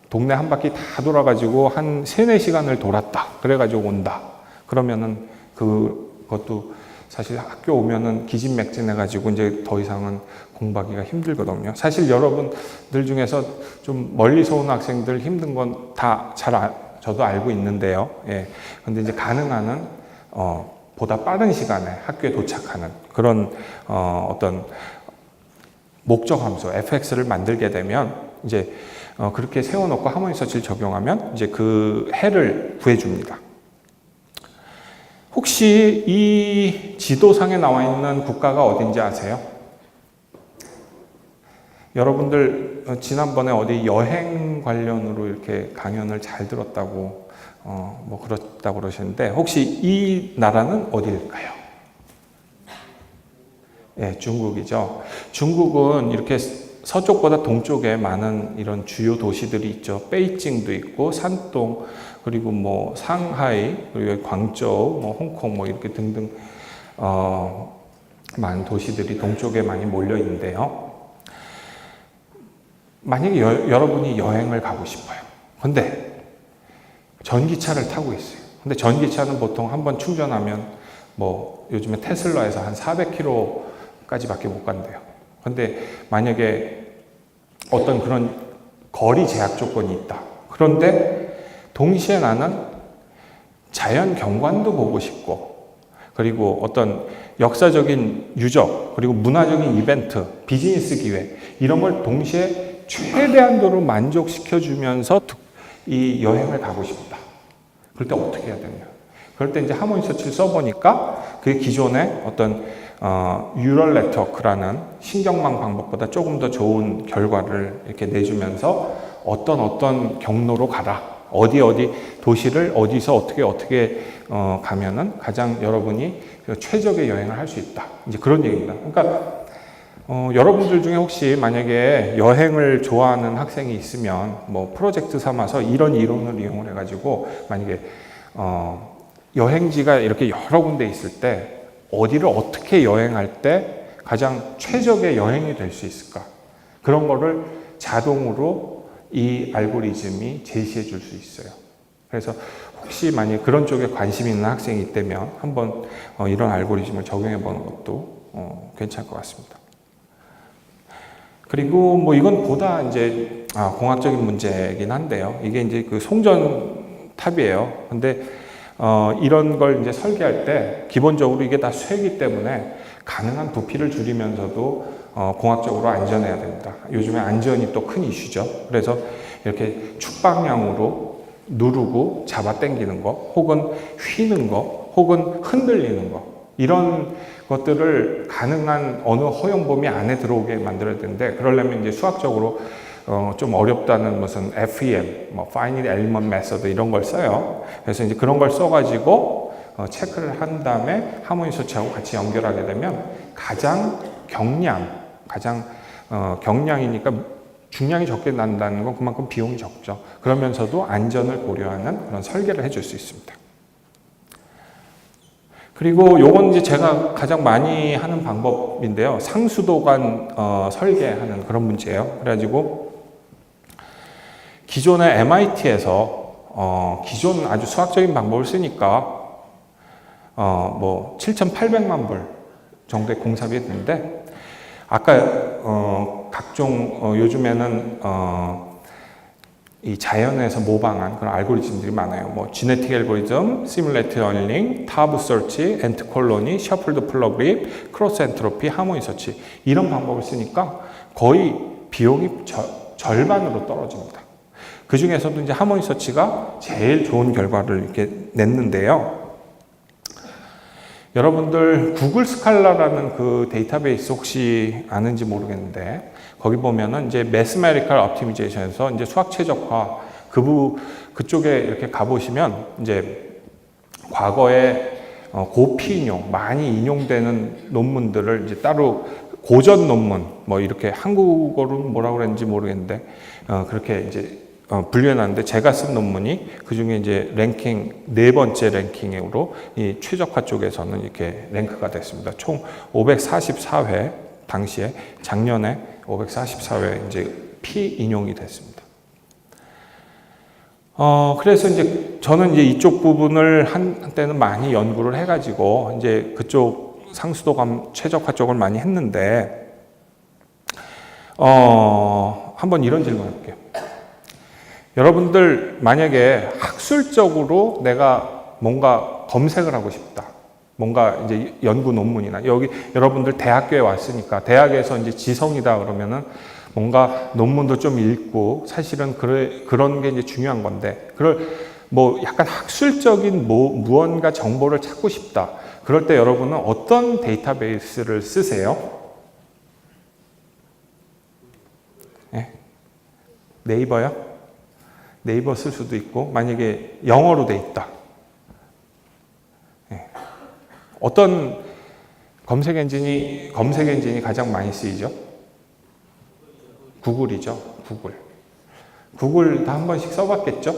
동네 한 바퀴 다 돌아가지고 한 3-4시간을 돌았다. 그래가지고 온다. 그러면은 그것도 사실 학교 오면은 기진맥진해가지고 이제 더 이상은 공부하기가 힘들거든요. 사실 여러분들 중에서 좀 멀리서 오는 학생들 힘든 건 다 저도 알고 있는데요. 예. 근데 이제 가능한 한 보다 빠른 시간에 학교에 도착하는 그런 어떤 목적 함수 fx를 만들게 되면 이제 그렇게 세워놓고 하모니 서치를 적용하면 이제 그 해를 구해줍니다. 혹시 이 지도상에 나와 있는 국가가 어딘지 아세요? 여러분들 지난번에 어디 여행 관련으로 이렇게 강연을 잘 들었다고 뭐 그렇다고 그러시는데 혹시 이 나라는 어디일까요? 예, 중국이죠. 중국은 이렇게 서쪽보다 동쪽에 많은 이런 주요 도시들이 있죠. 베이징도 있고 산동 그리고 뭐 상하이 그리고 광저우 뭐 홍콩 뭐 이렇게 등등 많은 도시들이 동쪽에 많이 몰려 있는데요. 만약에 여러분이 여행을 가고 싶어요. 근데 전기차를 타고 있어요. 근데 전기차는 보통 한번 충전하면 뭐 요즘에 테슬라에서 한 400km까지밖에 못 간대요. 근데 만약에 어떤 그런 거리 제약 조건이 있다. 그런데 동시에 나는 자연 경관도 보고 싶고 그리고 어떤 역사적인 유적 그리고 문화적인 이벤트, 비즈니스 기회 이런 걸 동시에 최대한도로 만족시켜주면서 이 여행을 가고 싶다. 그럴 때 어떻게 해야 되냐? 그럴 때 이제 하모니 서치를 써보니까 그 기존의 어떤 뉴럴 네트워크라는 신경망 방법보다 조금 더 좋은 결과를 이렇게 내주면서 어떤 경로로 가라. 어디 도시를 어디서 어떻게 가면은 가장 여러분이 최적의 여행을 할 수 있다. 이제 그런 얘기입니다. 그러니까 여러분들 중에 혹시 만약에 여행을 좋아하는 학생이 있으면 뭐 프로젝트 삼아서 이런 이론을 이용을 해가지고 만약에 여행지가 이렇게 여러 군데 있을 때 어디를 어떻게 여행할 때 가장 최적의 여행이 될 수 있을까? 그런 거를 자동으로 이 알고리즘이 제시해 줄 수 있어요. 그래서 혹시 만약 그런 쪽에 관심이 있는 학생이 있다면 한번 이런 알고리즘을 적용해 보는 것도 괜찮을 것 같습니다. 그리고 뭐 이건 보다 이제 공학적인 문제이긴 한데요. 이게 이제 그 송전탑이에요. 근데 이런 걸 이제 설계할 때 기본적으로 이게 다 쇠기 때문에 가능한 부피를 줄이면서도 공학적으로 안전해야 됩니다. 요즘에 안전이 또 큰 이슈죠. 그래서 이렇게 축방향으로 누르고 잡아 당기는 거, 혹은 휘는 거, 혹은 흔들리는 거 이런 것들을 가능한 어느 허용 범위 안에 들어오게 만들어야 되는데 그러려면 이제 수학적으로 좀 어렵다는 무슨 FEM, 뭐 Finite Element Method 이런 걸 써요. 그래서 이제 그런 걸 써가지고 체크를 한 다음에 하모니 서치하고 같이 연결하게 되면 가장 경량이니까 중량이 적게 난다는 건 그만큼 비용이 적죠. 그러면서도 안전을 고려하는 그런 설계를 해줄 수 있습니다. 그리고 요건 이제 제가 가장 많이 하는 방법인데요. 상수도관 설계하는 그런 문제예요. 그래가지고 기존의 MIT에서 기존 아주 수학적인 방법을 쓰니까 뭐 7,800만 불 정도의 공사비 했는데 아까 각종 요즘에는 이 자연에서 모방한 그런 알고리즘들이 많아요. 뭐 지네틱 알고리즘, 시뮬레이티드 러닝, 타브 서치, 엔트 콜로니, 셔플드 플러그립, 크로스 엔트로피, 하모니 서치 이런 방법을 쓰니까 거의 비용이 절반으로 떨어집니다. 그 중에서도 이제 하모니 서치가 제일 좋은 결과를 이렇게 냈는데요. 여러분들 구글 스칼라라는 그 데이터베이스 혹시 아는지 모르겠는데 거기 보면은 이제 매스메리컬 옵티미제이션에서 이제 수학 최적화 그쪽에 이렇게 가보시면 이제 과거에 고피 인용 많이 인용되는 논문들을 이제 따로 고전 논문 뭐 이렇게 한국어로는 뭐라고 그랬는지 모르겠는데 그렇게 이제 분류해놨는데 제가 쓴 논문이 그 중에 이제 랭킹 4번째 랭킹으로 이 최적화 쪽에서는 이렇게 랭크가 됐습니다. 총 544회 당시에 작년에 544회 이제 피인용이 됐습니다. 그래서 이제 저는 이제 이쪽 부분을 한때는 많이 연구를 해가지고 이제 그쪽 상수도감 최적화 쪽을 많이 했는데 한번 이런 질문 해볼게요. 여러분들 만약에 학술적으로 내가 뭔가 검색을 하고 싶다. 뭔가 이제 연구 논문이나 여기 여러분들 대학교에 왔으니까 대학에서 이제 지성이다 그러면은 뭔가 논문도 좀 읽고 사실은 그런 게 이제 중요한 건데 뭐 약간 학술적인 무언가 정보를 찾고 싶다. 그럴 때 여러분은 어떤 데이터베이스를 쓰세요? 네? 네이버요? 네이버 쓸 수도 있고 만약에 영어로 돼 있다. 네. 어떤 검색 엔진이 가장 많이 쓰이죠? 구글이죠. 구글 다 한 번씩 써봤겠죠?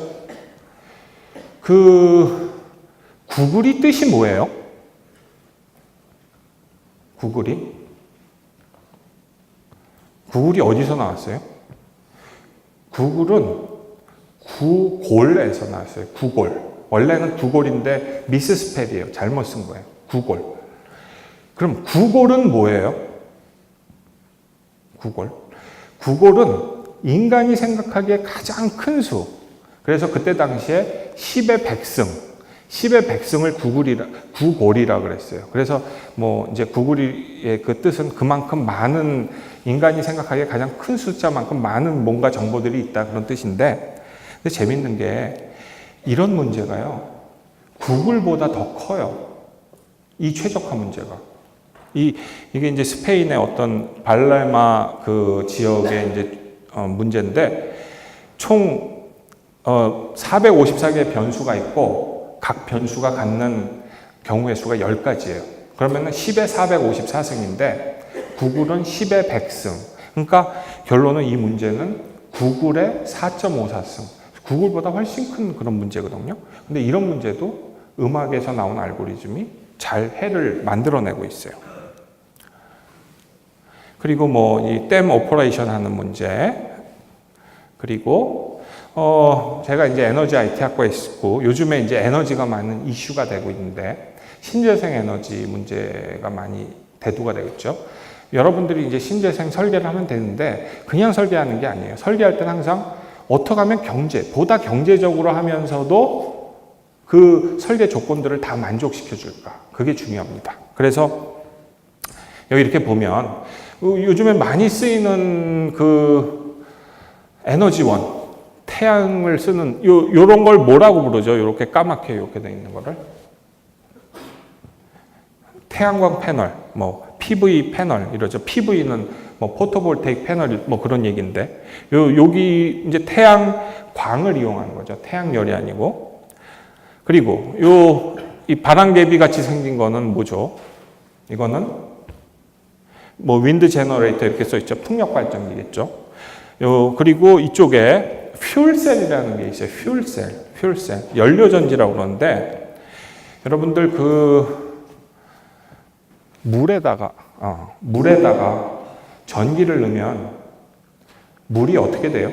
구글이 뜻이 뭐예요? 구글이 어디서 나왔어요? 구글은 구골에서 나왔어요. 구골. 원래는 구골인데 미스스펠이에요. 잘못 쓴 거예요. 구골. 그럼 구골은 뭐예요? 구골은 인간이 생각하기에 가장 큰 수. 그래서 그때 당시에 10의 백승을 구골이라 그랬어요. 그래서 뭐 이제 구글의 그 뜻은 그만큼 많은 인간이 생각하기에 가장 큰 숫자만큼 많은 뭔가 정보들이 있다 그런 뜻인데 근데 재밌는 게 이런 문제가요. 구글보다 더 커요. 이 최적화 문제가. 이게 이제 스페인의 어떤 발레마 그 지역의 이제 문제인데 총 454개의 변수가 있고 각 변수가 갖는 경우의 수가 10가지예요. 그러면은 10의 454승인데 구글은 10의 100승. 그러니까 결론은 이 문제는 구글의 4.54승. 구글보다 훨씬 큰 그런 문제거든요. 근데 이런 문제도 음악에서 나온 알고리즘이 잘 해를 만들어내고 있어요. 그리고 뭐 이 댐 오퍼레이션 하는 문제. 그리고 제가 이제 에너지 IT 학과에 있고 요즘에 이제 에너지가 많은 이슈가 되고 있는데 신재생 에너지 문제가 많이 대두가 되고 있죠. 여러분들이 이제 신재생 설계를 하면 되는데 그냥 설계하는 게 아니에요. 설계할 때는 항상 어떻게 하면 보다 경제적으로 하면서도 그 설계 조건들을 다 만족시켜 줄까? 그게 중요합니다. 그래서 여기 이렇게 보면 요즘에 많이 쓰이는 그 에너지원, 태양을 쓰는 요런 걸 뭐라고 부르죠? 요렇게 까맣게 이렇게 돼 있는 거를. 태양광 패널, 뭐 PV 패널 이러죠. PV는 뭐 포토볼테이크 패널 뭐 그런 얘기인데 여기 이제 태양광을 이용하는 거죠. 태양열이 아니고. 그리고 이 바람개비 같이 생긴 거는 뭐죠? 이거는 뭐 윈드 제너레이터 이렇게 써 있죠. 풍력 발전기겠죠. 그리고 이쪽에 퓨얼셀이라는 게 있어요. 퓨얼셀. 연료전지라고 그러는데, 여러분들 물에다가 전기를 넣으면 물이 어떻게 돼요?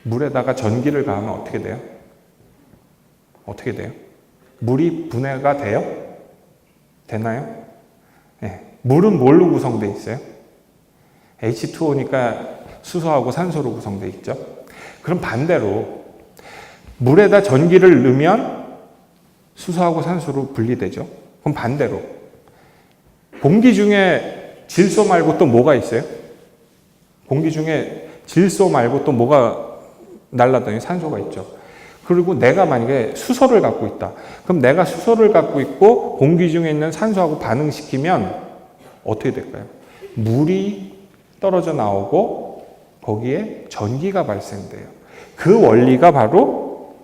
물에다가 전기를 가하면 어떻게 돼요? 물이 분해가 돼요? 되나요? 네. 물은 뭘로 구성되어 있어요? H2O니까 수소하고 산소로 구성되어 있죠. 그럼 반대로 물에다 전기를 넣으면 수소하고 산소로 분리되죠. 그럼 반대로 공기 중에 질소 말고 또 뭐가 있어요? 공기 중에 질소 말고 또 뭐가 날라다니는 산소가 있죠. 그리고 내가 만약에 수소를 갖고 있다. 그럼 내가 수소를 갖고 있고 공기 중에 있는 산소하고 반응시키면 어떻게 될까요? 물이 떨어져 나오고 거기에 전기가 발생돼요. 그 원리가 바로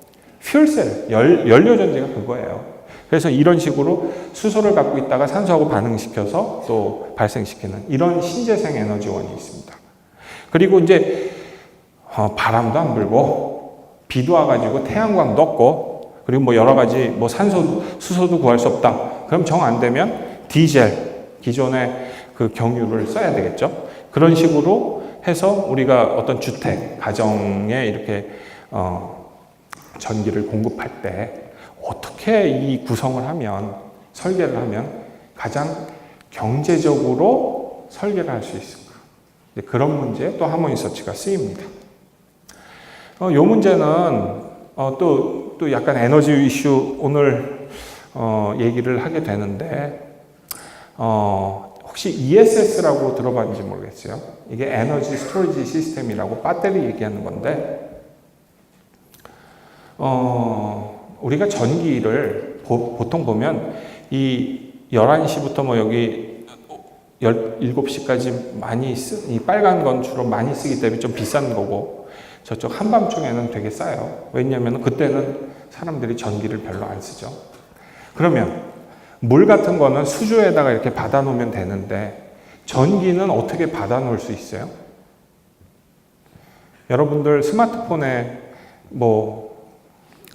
퓨얼셀, 연료전지가 그거예요. 그래서 이런 식으로 수소를 갖고 있다가 산소하고 반응시켜서 또 발생시키는 이런 신재생 에너지원이 있습니다. 그리고 이제 바람도 안 불고 비도 와가지고 태양광도 없고 그리고 뭐 여러 가지 뭐 수소도 구할 수 없다. 그럼 정 안 되면 디젤, 기존의 그 경유를 써야 되겠죠. 그런 식으로 해서 우리가 어떤 주택, 가정에 이렇게 전기를 공급할 때 어떻게 이 구성을 하면, 설계를 하면 가장 경제적으로 설계를 할 수 있을까? 그런 문제에 또 하모니 서치가 쓰입니다. 이 문제는 또 약간 에너지 이슈 오늘 얘기를 하게 되는데 혹시 ESS라고 들어봤는지 모르겠어요. 이게 에너지 스토리지 시스템이라고 배터리 얘기하는 건데 우리가 전기를 보통 보면 이 11시부터 뭐 여기 17시까지 많이 이 빨간 건 주로 많이 쓰기 때문에 좀 비싼 거고 저쪽 한밤중에는 되게 싸요. 왜냐하면 그때는 사람들이 전기를 별로 안 쓰죠. 그러면 물 같은 거는 수조에다가 이렇게 받아 놓으면 되는데 전기는 어떻게 받아 놓을 수 있어요? 여러분들 스마트폰에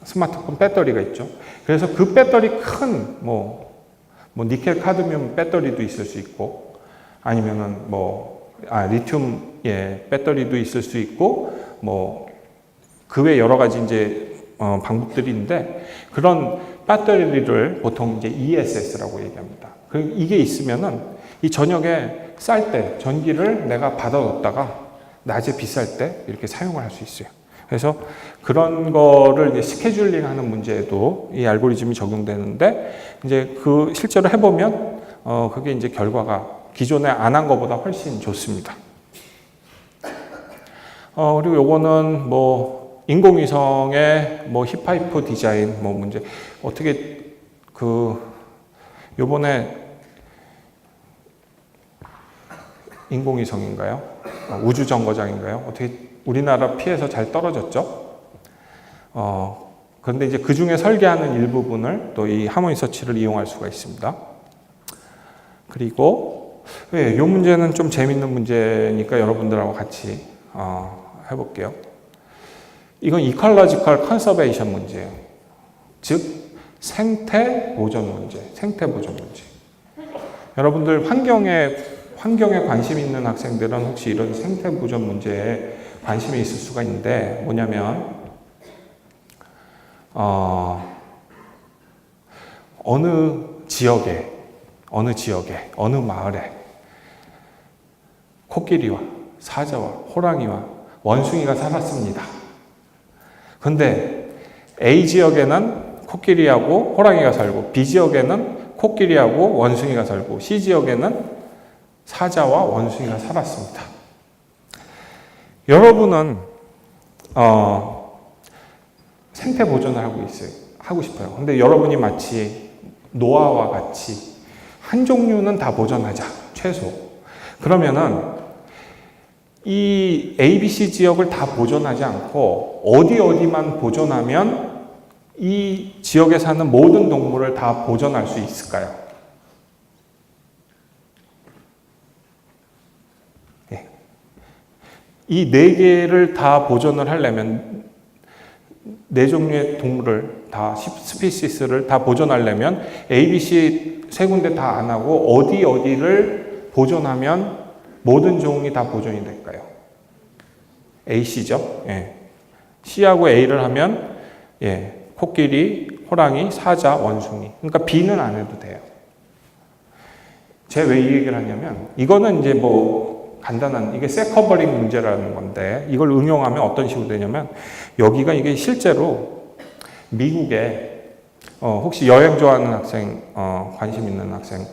스마트폰 배터리가 있죠. 그래서 그 배터리 큰 니켈 카드뮴 배터리도 있을 수 있고 아니면은 리튬 배터리도 있을 수 있고 그 외 여러 가지 이제 방법들이 있는데 그런 배터리를 보통 이제 ESS라고 얘기합니다. 이게 있으면은 이 저녁에 쌀 때 전기를 내가 받아뒀다가 낮에 비쌀 때 이렇게 사용을 할 수 있어요. 그래서 그런 거를 이제 스케줄링 하는 문제에도 이 알고리즘이 적용되는데 이제 실제로 해보면 그게 이제 결과가 기존에 안 한 것보다 훨씬 좋습니다. 그리고 요거는 인공위성의 힙파이프 디자인 문제 어떻게 요번에 인공위성인가요? 우주정거장인가요? 어떻게 우리나라 피해서 잘 떨어졌죠? 그런데 이제 그 중에 설계하는 일부분을 또 이 하모니 서치를 이용할 수가 있습니다. 그리고 이 문제는 좀 재밌는 문제니까 여러분들하고 같이 해볼게요. 이건 이컬러지컬 컨서베이션 문제예요. 즉 생태 보존 문제. 여러분들 환경에 관심 있는 학생들은 혹시 이런 생태 보존 문제에 관심이 있을 수가 있는데 뭐냐면 어느 지역에 어느 마을에 코끼리와 사자와 호랑이와 원숭이가 살았습니다. 근데 A 지역에는 코끼리하고 호랑이가 살고 B 지역에는 코끼리하고 원숭이가 살고 C 지역에는 사자와 원숭이가 살았습니다. 여러분은 생태 보존을 하고 싶어요. 근데 여러분이 마치 노아와 같이 한 종류는 다 보존하자, 최소. 그러면은 이 ABC 지역을 다 보존하지 않고 어디만 보존하면 이 지역에 사는 모든 동물을 다 보존할 수 있을까요? 예. 이 네 개를 다 보존을 하려면 네 종류의 동물을 다 스피시스를 다 보존하려면 A, B, C 세 군데 다 안 하고 어디를 보존하면 모든 종이 다 보존이 될까요? A, C죠. 예. C하고 A를 하면 코끼리, 호랑이, 사자, 원숭이. 그러니까 B는 안 해도 돼요. 제가 왜 이 얘기를 하냐면 이거는 이제 뭐 간단한 이게 셋커버링 문제라는 건데 이걸 응용하면 어떤 식으로 되냐면 여기가 이게 실제로 미국에 혹시 여행 좋아하는 학생 관심 있는 학생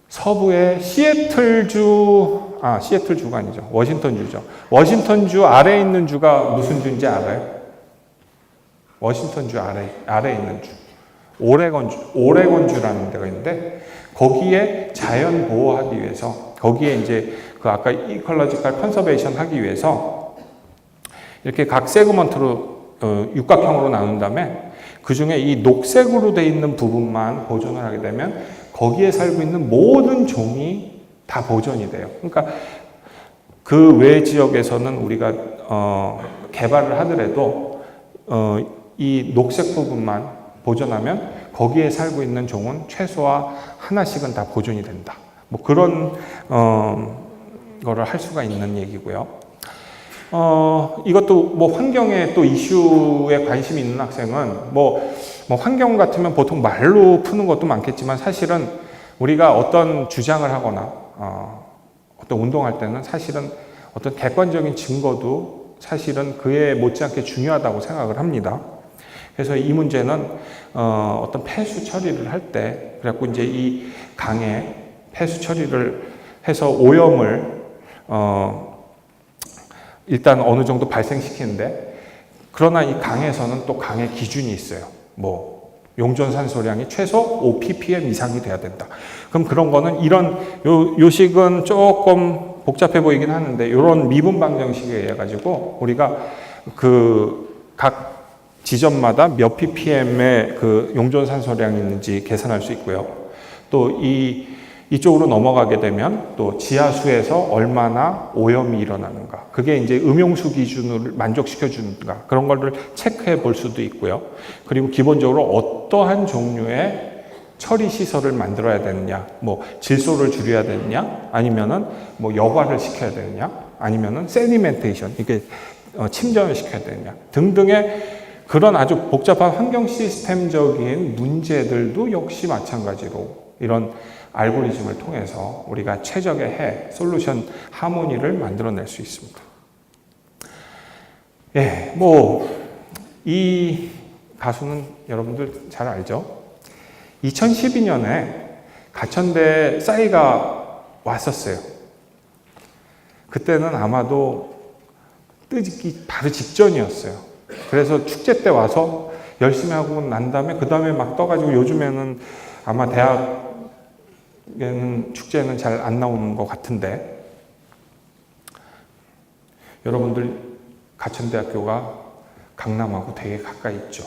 서부의 시애틀주가 아니죠. 워싱턴주죠. 워싱턴주 아래에 있는 주가 무슨 주인지 알아요? 워싱턴주 아래에 있는 주. 오레곤주라는 데가 있는데 거기에 자연 보호하기 위해서 거기에 이제 그 아까 이컬러지컬 컨서베이션 하기 위해서 이렇게 각 세그먼트로 육각형으로 나눈 다음에 그 중에 이 녹색으로 되어 있는 부분만 보존을 하게 되면 거기에 살고 있는 모든 종이 다 보존이 돼요. 그러니까 그 외 지역에서는 우리가 개발을 하더라도 이 녹색 부분만 보존하면 거기에 살고 있는 종은 최소화 하나씩은 다 보존이 된다. 뭐 그런 거를 할 수가 있는 얘기고요. 이것도 뭐 환경에 또 이슈에 관심이 있는 학생은 뭐 환경 같으면 보통 말로 푸는 것도 많겠지만 사실은 우리가 어떤 주장을 하거나 어떤 운동할 때는 사실은 어떤 객관적인 증거도 사실은 그에 못지않게 중요하다고 생각을 합니다. 그래서 이 문제는 어떤 폐수 처리를 할 때 그래갖고 이제 이 강에 폐수 처리를 해서 오염을 일단 어느 정도 발생시키는데 그러나 이 강에서는 또 강의 기준이 있어요. 뭐 용존 산소량이 최소 5ppm 이상이 돼야 된다. 그럼 그런 거는 이런 요식은 조금 복잡해 보이긴 하는데 이런 미분 방정식에 의해 가지고 우리가 그 각 지점마다 몇 ppm의 그 용존 산소량이 있는지 계산할 수 있고요. 또 이쪽으로 넘어가게 되면 또 지하수에서 얼마나 오염이 일어나는가. 그게 이제 음용수 기준을 만족시켜 주는가. 그런 거를 체크해 볼 수도 있고요. 그리고 기본적으로 어떠한 종류의 처리 시설을 만들어야 되느냐. 뭐 질소를 줄여야 되느냐. 아니면은 뭐 여과를 시켜야 되느냐. 아니면은 세디멘테이션. 이게 침전을 시켜야 되느냐. 등등의 그런 아주 복잡한 환경 시스템적인 문제들도 역시 마찬가지로 이런 알고리즘을 통해서 우리가 최적의 솔루션 하모니를 만들어낼 수 있습니다. 예, 이 가수는 여러분들 잘 알죠? 2012년에 가천대 싸이가 왔었어요. 그때는 아마도 뜨기 바로 직전이었어요. 그래서 축제 때 와서 열심히 하고 난 다음에 그 다음에 막 떠가지고 요즘에는 아마 대학에는 축제는 잘 안 나오는 것 같은데 여러분들 가천대학교가 강남하고 되게 가까이 있죠.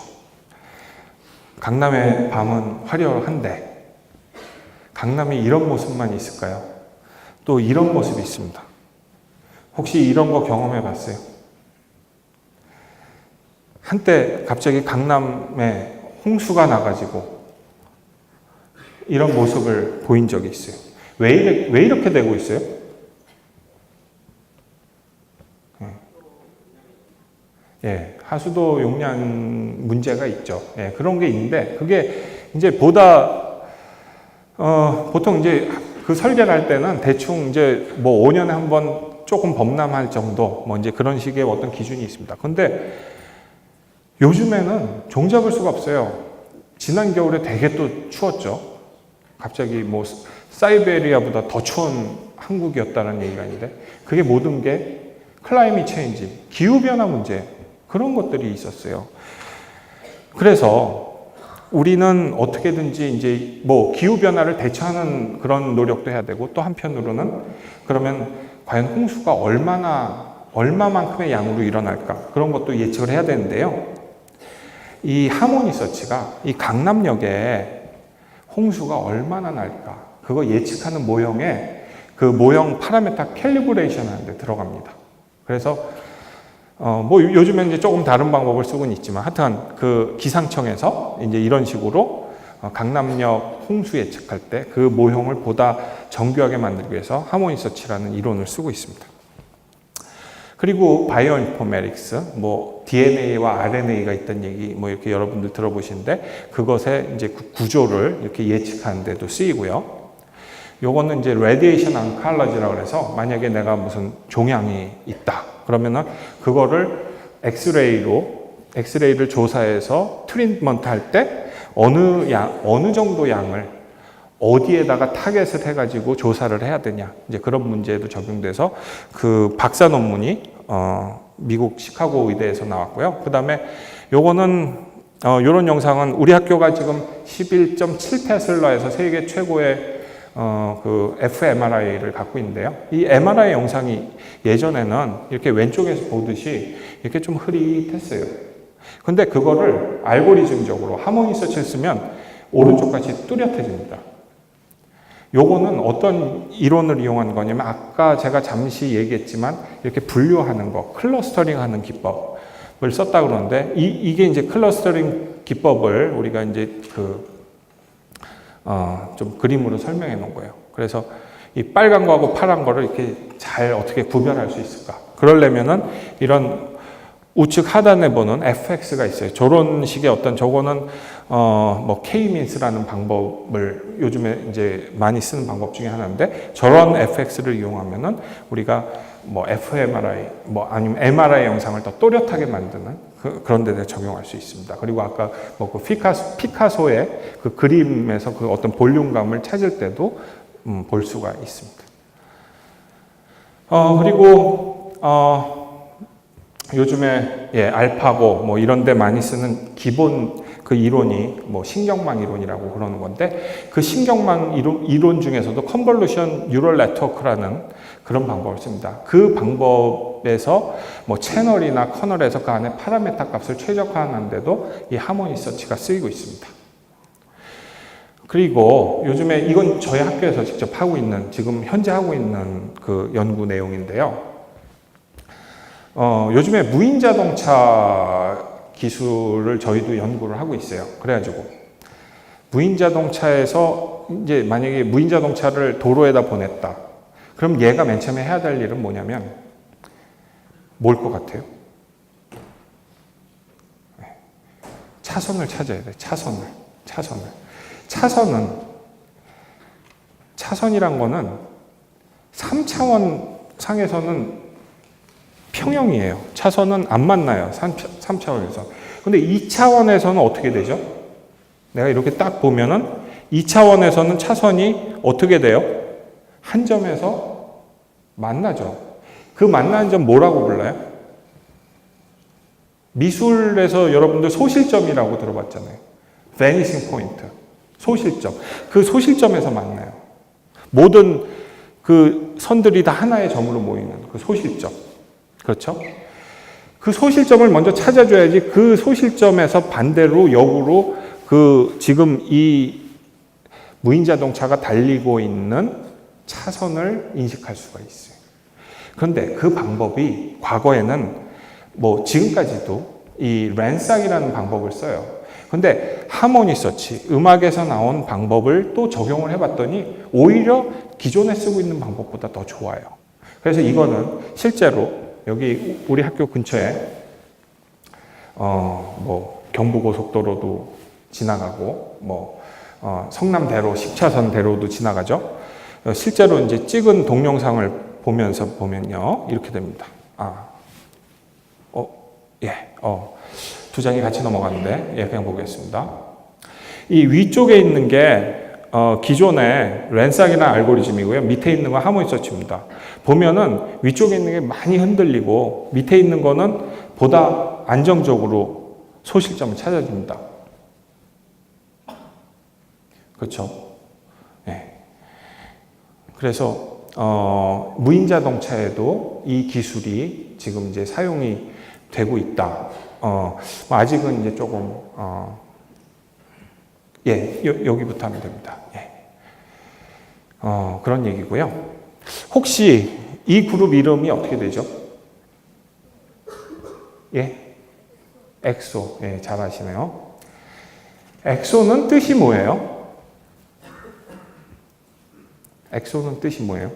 강남의 밤은 화려한데 강남이 이런 모습만 있을까요? 또 이런 모습이 있습니다. 혹시 이런 거 경험해 봤어요? 한때 갑자기 강남에 홍수가 나가지고 이런 모습을 보인 적이 있어요. 왜 이렇게 되고 있어요? 예, 하수도 용량 문제가 있죠. 예, 그런 게 있는데 그게 이제 보통 이제 그 설계를 할 때는 대충 이제 뭐 5년에 한 번 조금 범람할 정도 뭐 이제 그런 식의 어떤 기준이 있습니다. 근데 요즘에는 종잡을 수가 없어요. 지난 겨울에 되게 또 추웠죠. 갑자기 뭐 사이베리아보다 더 추운 한국이었다는 얘기가 있는데 그게 모든 게 클라이밋 체인지, 기후변화 문제 그런 것들이 있었어요. 그래서 우리는 어떻게든지 이제 뭐 기후변화를 대처하는 그런 노력도 해야 되고 또 한편으로는 그러면 과연 홍수가 얼마만큼의 양으로 일어날까 그런 것도 예측을 해야 되는데요. 이 하모니 서치가 이 강남역에 홍수가 얼마나 날까 그거 예측하는 모형에 그 모형 파라메타 캘리브레이션 하는데 들어갑니다. 그래서 뭐 요즘에 이제 조금 다른 방법을 쓰고는 있지만 하여튼 그 기상청에서 이제 이런 식으로 강남역 홍수 예측할 때 그 모형을 보다 정교하게 만들기 위해서 하모니 서치라는 이론을 쓰고 있습니다. 그리고 바이오 인포메틱스, 뭐 DNA와 RNA가 있다는 얘기 뭐 이렇게 여러분들 들어보시는데 그것의 이제 구조를 이렇게 예측하는 데도 쓰이고요. 요거는 이제 레디에이션 안칼러지라고 해서 만약에 내가 무슨 종양이 있다. 그러면은 그거를 엑스레이를 조사해서 트리트먼트 할 때 어느 정도 양을 어디에다가 타겟을 해가지고 조사를 해야 되냐. 이제 그런 문제에도 적용돼서 그 박사 논문이 미국 시카고 의대에서 나왔고요. 그 다음에 요거는 요런 영상은 우리 학교가 지금 11.7페슬러에서 세계 최고의 그 fMRI를 갖고 있는데요. 이 MRI 영상이 예전에는 이렇게 왼쪽에서 보듯이 이렇게 좀 흐릿했어요. 근데 그거를 알고리즘적으로 하모니 서치를 쓰면 오른쪽같이 뚜렷해집니다. 요거는 어떤 이론을 이용한 거냐면 아까 제가 잠시 얘기했지만 이렇게 분류하는 거, 클러스터링 하는 기법을 썼다 그러는데 이게 이제 클러스터링 기법을 우리가 이제 좀 그림으로 설명해 놓은 거예요. 그래서 이 빨간 거하고 파란 거를 이렇게 잘 어떻게 구별할 수 있을까? 그러려면은 이런 우측 하단에 보는 fx가 있어요. 저런 식의 어떤 저거는 뭐 K-means라는 방법을 요즘에 이제 많이 쓰는 방법 중에 하나인데 저런 fx를 이용하면은 우리가 뭐 fMRI 뭐 아니면 MRI 영상을 더 또렷하게 만드는 그런 데 적용할 수 있습니다. 그리고 아까 뭐 그 피카소의 그 그림에서 그 어떤 볼륨감을 찾을 때도 볼 수가 있습니다. 그리고 요즘에 알파고 뭐 이런 데 많이 쓰는 기본 그 이론이 뭐 신경망 이론이라고 그러는 건데 그 신경망 이론 중에서도 컨볼루션 뉴럴 네트워크라는 그런 방법을 씁니다. 그 방법에서 뭐 채널이나 커널에서 그 안에 파라메타 값을 최적화하는데도 이 하모니 서치가 쓰이고 있습니다. 그리고 요즘에 이건 저희 학교에서 직접 하고 있는 지금 현재 하고 있는 그 연구 내용인데요. 요즘에 무인 자동차 기술을 저희도 연구를 하고 있어요. 그래가지고 무인 자동차에서 이제 만약에 무인 자동차를 도로에다 보냈다. 그럼 얘가 맨 처음에 해야 될 일은 뭐냐면 뭘 것 같아요? 차선을 찾아야 돼. 차선이란 거는 3차원 상에서는 평형이에요. 차선은 안 만나요. 3차원에서. 근데 2차원에서는 어떻게 되죠? 내가 이렇게 딱 보면은 2차원에서는 차선이 어떻게 돼요? 한 점에서 만나죠. 그 만나는 점 뭐라고 불러요? 미술에서 여러분들 소실점이라고 들어봤잖아요. vanishing point. 소실점. 그 소실점에서 만나요. 모든 그 선들이 다 하나의 점으로 모이는 그 소실점. 그렇죠? 그 소실점을 먼저 찾아줘야지 그 소실점에서 반대로 역으로 그 지금 이 무인 자동차가 달리고 있는 차선을 인식할 수가 있어요. 그런데 그 방법이 과거에는 뭐 지금까지도 이 랜삭이라는 방법을 써요. 근데 하모니 서치, 음악에서 나온 방법을 또 적용을 해봤더니 오히려 기존에 쓰고 있는 방법보다 더 좋아요. 그래서 이거는 실제로 여기 우리 학교 근처에 뭐 경부고속도로도 지나가고 뭐 성남대로 10차선 대로도 지나가죠. 실제로 이제 찍은 동영상을 보면요 이렇게 됩니다. 두 장이 같이 넘어가는데 그냥 보겠습니다. 이 위쪽에 있는 게 기존의 랜삭이나 알고리즘이고요. 밑에 있는 건 하모니 서치입니다. 보면은 위쪽에 있는 게 많이 흔들리고 밑에 있는 거는 보다 안정적으로 소실점을 찾아줍니다. 그렇죠? 네. 그래서 무인 자동차에도 이 기술이 지금 이제 사용이 되고 있다. 아직은 이제 조금 여기부터 하면 됩니다. 그런 얘기고요. 혹시 이 그룹 이름이 어떻게 되죠? 예? 엑소. 예, 잘 아시네요. 엑소는 뜻이 뭐예요? 엑소는 뜻이 뭐예요?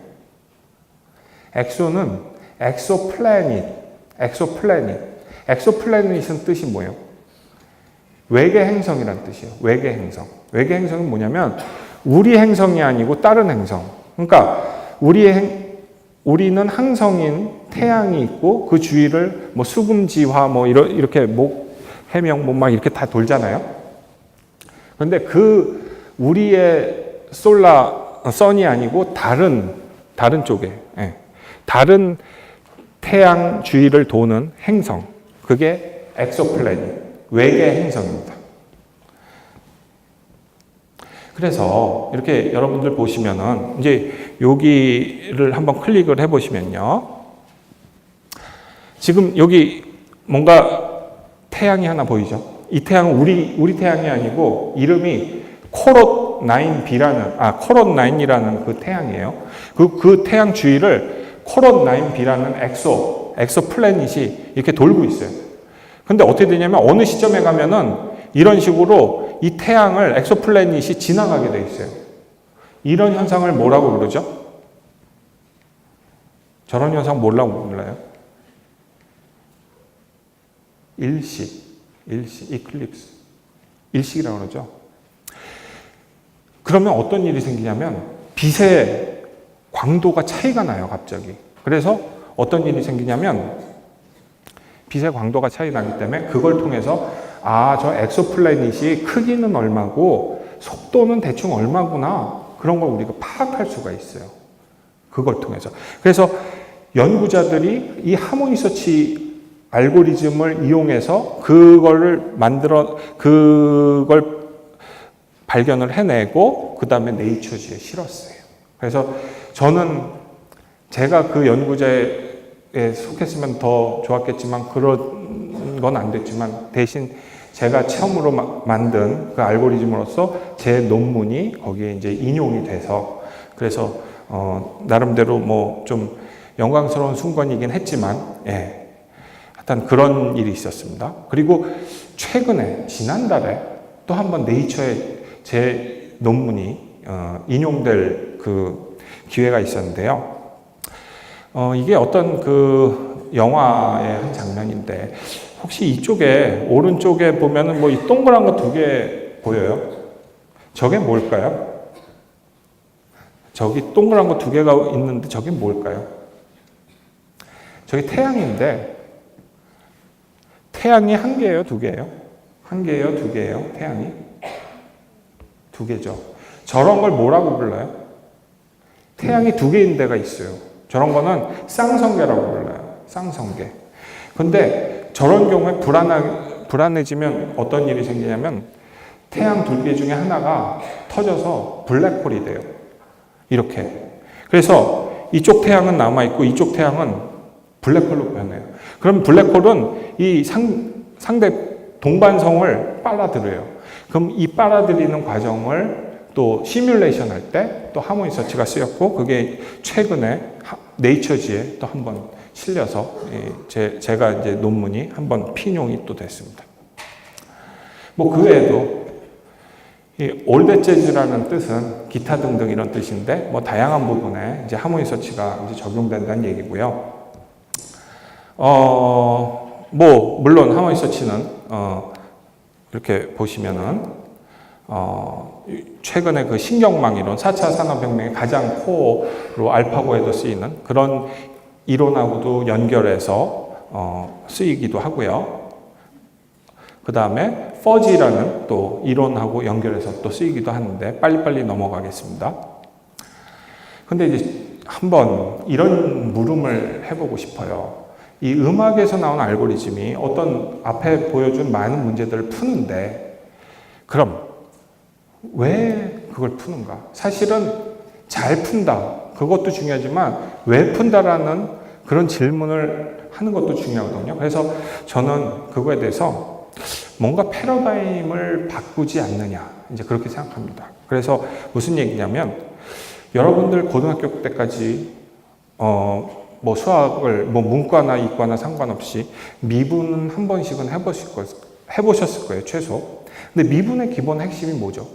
엑소는 엑소플래닛. 엑소플래닛은 뜻이 뭐예요? 외계 행성이란 뜻이에요. 외계 행성. 외계 행성은 뭐냐면 우리 행성이 아니고 다른 행성. 그러니까 우리는 항성인 태양이 있고 그 주위를 뭐 수금지화 뭐 이렇게 해명 뭐 막 이렇게 다 돌잖아요. 그런데 그 우리의 선이 아니고 다른 쪽에 다른 태양 주위를 도는 행성. 그게 엑소플래닛. 외계 행성입니다. 그래서 이렇게 여러분들 보시면은 이제 여기를 한번 클릭을 해보시면요. 지금 여기 뭔가 태양이 하나 보이죠? 이 태양은 우리 태양이 아니고 이름이 코롯 9B라는 그 태양이에요. 그 태양 주위를 코롯 9B라는 엑소플래닛이 이렇게 돌고 있어요. 근데 어떻게 되냐면 어느 시점에 가면은 이런 식으로 이 태양을 엑소플래닛이 지나가게 돼 있어요. 이런 현상을 뭐라고 부르죠? 저런 현상 뭐라고 불러요? 이클립스. 일식이라고 그러죠. 그러면 어떤 일이 생기냐면 빛의 광도가 차이가 나요, 갑자기. 그래서 어떤 일이 생기냐면 빛의 광도가 차이 나기 때문에 그걸 통해서 저 엑소플래닛이 크기는 얼마고 속도는 대충 얼마구나. 그런 걸 우리가 파악할 수가 있어요. 그걸 통해서. 그래서 연구자들이 이 하모니 서치 알고리즘을 이용해서 그걸 발견을 해내고 그 다음에 네이처지에 실었어요. 그래서 저는 제가 그 연구자에 속했으면 더 좋았겠지만 그런 건 안 됐지만 대신 제가 처음으로 만든 그 알고리즘으로서 제 논문이 거기에 이제 인용이 돼서 그래서 나름대로 뭐 좀 영광스러운 순간이긴 했지만 하여튼 그런 일이 있었습니다. 그리고 최근에 지난달에 또 한 번 네이처에 제 논문이 인용될 그 기회가 있었는데요. 이게 어떤 그 영화의 한 장면인데 혹시 이쪽에 오른쪽에 보면은 뭐 이 동그란 거 2개 보여요? 저게 뭘까요? 저기 동그란 거 2개가 있는데 저게 뭘까요? 저게 태양인데 태양이 1개예요, 2개예요? 1개예요, 2개예요? 태양이? 2개죠. 저런 걸 뭐라고 불러요? 태양이 2개인 데가 있어요. 저런 거는 쌍성계라고 불러요. 쌍성계. 근데 저런 경우에 불안해지면 어떤 일이 생기냐면 태양 2개 중에 하나가 터져서 블랙홀이 돼요. 이렇게. 그래서 이쪽 태양은 남아있고 이쪽 태양은 블랙홀로 변해요. 그럼 블랙홀은 이 상대 동반성을 빨아들여요. 그럼 이 빨아들이는 과정을 또 시뮬레이션 할 때 또 하모니 서치가 쓰였고 그게 최근에 네이처지에 또 한번 실려서 제가 이제 논문이 한번聘용이 또 됐습니다. 뭐 그 외에도 이 올드 재즈라는 뜻은 기타 등등 이런 뜻인데 뭐 다양한 부분에 이제 하모니 서치가 이제 적용된다는 얘기고요. 뭐 물론 하모니 서치는 이렇게 보시면은 최근에 그 신경망 이론, 4차 산업혁명의 가장 코어로 알파고에도 쓰이는 그런 이론하고도 연결해서 쓰이기도 하고요. 그 다음에 퍼지라는 또 이론하고 연결해서 또 쓰이기도 하는데 빨리빨리 넘어가겠습니다. 근데 이제 한번 이런 물음을 해보고 싶어요. 이 음악에서 나온 알고리즘이 어떤 앞에 보여준 많은 문제들을 푸는데 그럼 왜 그걸 푸는가? 사실은 잘 푼다. 그것도 중요하지만 왜 푼다라는 그런 질문을 하는 것도 중요하거든요. 그래서 저는 그거에 대해서 뭔가 패러다임을 바꾸지 않느냐. 이제 그렇게 생각합니다. 그래서 무슨 얘기냐면 여러분들 고등학교 때까지 뭐 수학을 뭐 문과나 이과나 상관없이 미분은 한 번씩은 해보셨을 거예요, 최소. 근데 미분의 기본 핵심이 뭐죠?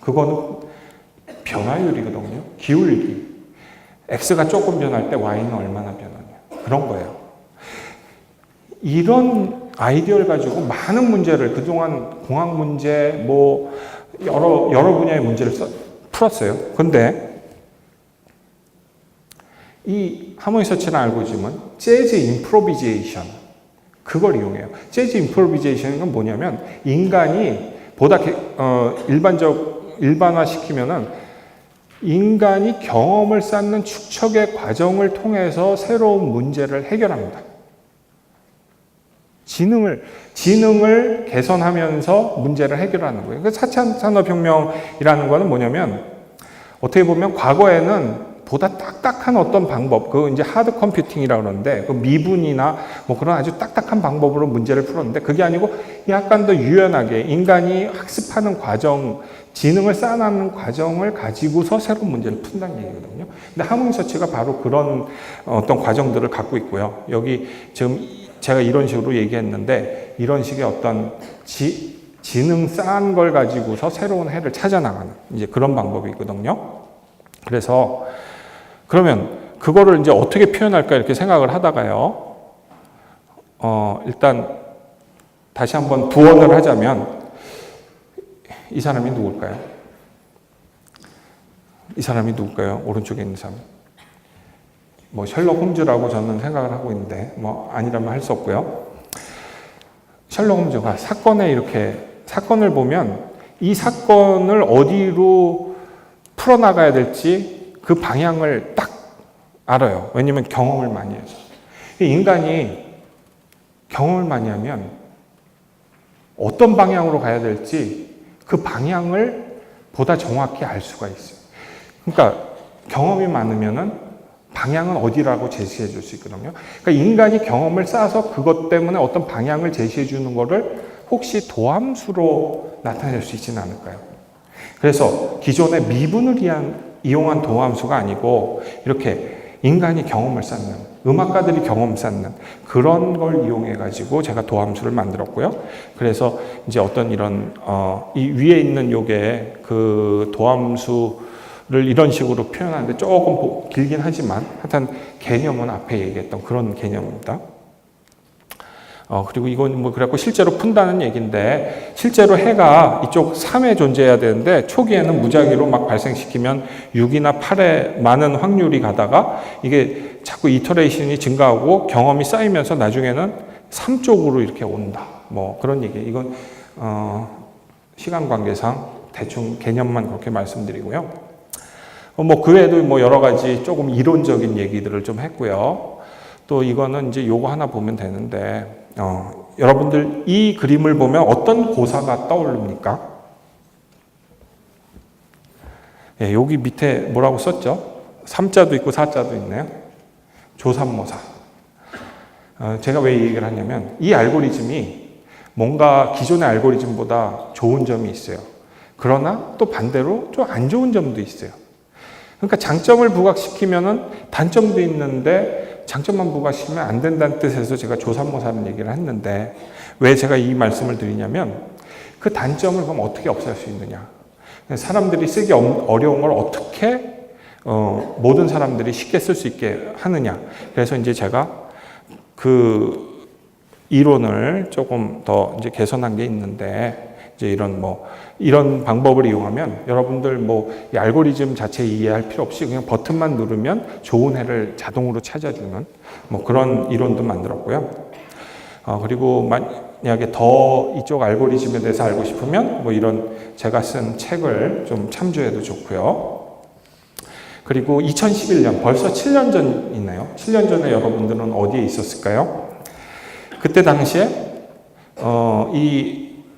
그거는 변화율이거든요. 기울기. x가 조금 변할 때 y는 얼마나 변하냐. 그런 거예요. 이런 아이디어를 가지고 많은 문제를 그동안 공학 문제 뭐 여러 분야의 문제를 풀었어요. 근데 이 하모니 서치라는 알고리즘은 재즈 임프로비제이션 그걸 이용해요. 재즈 임프로비제이션은 뭐냐면 인간이 보다 일반화시키면은 인간이 경험을 쌓는 축적의 과정을 통해서 새로운 문제를 해결합니다. 지능을 개선하면서 문제를 해결하는 거예요. 4차 산업혁명이라는 거는 뭐냐면 어떻게 보면 과거에는 보다 딱딱한 어떤 방법, 그 이제 하드 컴퓨팅이라고 그러는데 그 미분이나 뭐 그런 아주 딱딱한 방법으로 문제를 풀었는데 그게 아니고 약간 더 유연하게 인간이 학습하는 과정, 지능을 쌓아나가는 과정을 가지고서 새로운 문제를 푼다는 얘기거든요. 근데 하모니 서치가 바로 그런 어떤 과정들을 갖고 있고요. 여기 지금 제가 이런 식으로 얘기했는데 이런 식의 어떤 지능 쌓은 걸 가지고서 새로운 해를 찾아나가는 이제 그런 방법이 있거든요. 그래서 그러면 그거를 이제 어떻게 표현할까 이렇게 생각을 하다가요. 일단 다시 한번 부언을 하자면 이 사람이 누굴까요? 이 사람이 누굴까요? 오른쪽에 있는 사람. 뭐 셜록 홈즈라고 저는 생각을 하고 있는데 뭐 아니라면 할 수 없고요. 셜록 홈즈가 사건을 보면 이 사건을 어디로 풀어나가야 될지 그 방향을 딱 알아요. 왜냐면 경험을 많이 해서. 인간이 경험을 많이 하면 어떤 방향으로 가야 될지 그 방향을 보다 정확히 알 수가 있어요. 그러니까 경험이 많으면은 방향은 어디라고 제시해 줄 수 있거든요. 그러니까 인간이 경험을 쌓아서 그것 때문에 어떤 방향을 제시해 주는 거를 혹시 도함수로 나타낼 수 있지는 않을까요? 그래서 기존의 미분을 이용한 도함수가 아니고 이렇게 인간이 경험을 쌓는, 음악가들이 경험 쌓는 그런 걸 이용해 가지고 제가 도함수를 만들었고요. 그래서 이제 어떤 이런 이 위에 있는 요게 그 도함수를 이런 식으로 표현하는데 조금 길긴 하지만 하여튼 개념은 앞에 얘기했던 그런 개념입니다. 그리고 이건 뭐 그래갖고 실제로 푼다는 얘기인데 실제로 해가 이쪽 3에 존재해야 되는데 초기에는 무작위로 막 발생시키면 6이나 8에 많은 확률이 가다가 이게 자꾸 이터레이션이 증가하고 경험이 쌓이면서 나중에는 3 쪽으로 이렇게 온다. 뭐 그런 얘기. 이건 시간 관계상 대충 개념만 그렇게 말씀드리고요. 뭐 그 외에도 뭐 여러 가지 조금 이론적인 얘기들을 좀 했고요. 또 이거는 이제 요거 하나 보면 되는데 여러분들 이 그림을 보면 어떤 고사가 떠오릅니까? 예, 여기 밑에 뭐라고 썼죠? 3자도 있고 4자도 있네요. 조삼모사. 제가 왜 이 얘기를 하냐면 이 알고리즘이 뭔가 기존의 알고리즘보다 좋은 점이 있어요. 그러나 또 반대로 좀 안 좋은 점도 있어요. 그러니까 장점을 부각시키면은 단점도 있는데 장점만 부각시키면 안 된다는 뜻에서 제가 조삼모사는 얘기를 했는데 왜 제가 이 말씀을 드리냐면 그 단점을 그럼 어떻게 없앨 수 있느냐. 사람들이 쓰기 어려운 걸 어떻게 모든 사람들이 쉽게 쓸 수 있게 하느냐. 그래서 이제 제가 그 이론을 조금 더 이제 개선한 게 있는데 이제 이런 방법을 이용하면 여러분들 이 알고리즘 자체 이해할 필요 없이 그냥 버튼만 누르면 좋은 해를 자동으로 찾아주는 그런 이론도 만들었고요. 그리고 만약에 더 이쪽 알고리즘에 대해서 알고 싶으면 이런 제가 쓴 책을 좀 참조해도 좋고요. 그리고 2011년 벌써 7년 전이네요. 7년 전에 여러분들은 어디에 있었을까요? 그때 당시에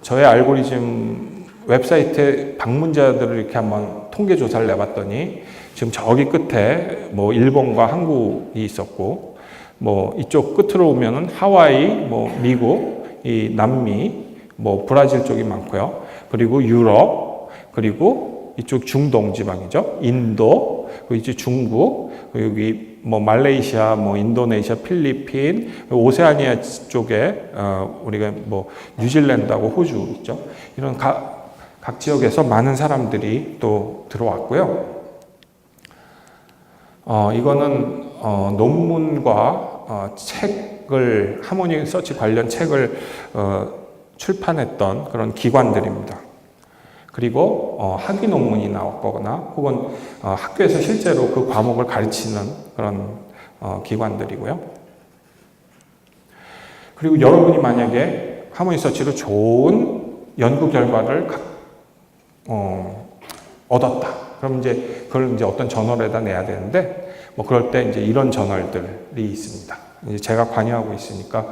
저의 알고리즘 웹사이트에 방문자들을 이렇게 한번 통계 조사를 내봤더니 지금 저기 끝에 일본과 한국이 있었고 이쪽 끝으로 오면은 하와이, 미국, 이 남미, 브라질 쪽이 많고요. 그리고 유럽, 그리고 이쪽 중동 지방이죠. 인도, 그리고 이제 중국, 여기 뭐 말레이시아, 뭐 인도네시아, 필리핀, 오세아니아 쪽에 우리가 뭐 뉴질랜드하고 호주 있죠. 이런 각 지역에서 많은 사람들이 또 들어왔고요. 이거는 논문과 책을 하모니 서치 관련 책을 출판했던 그런 기관들입니다. 그리고 학위 논문이 나왔거나 혹은 학교에서 실제로 그 과목을 가르치는 그런 기관들이고요. 그리고 여러분이 만약에 하모니 서치로 좋은 연구 결과를 얻었다. 그럼 이제 그걸 이제 어떤 저널에다 내야 되는데 뭐 그럴 때 이제 이런 저널들이 있습니다. 이제 제가 관여하고 있으니까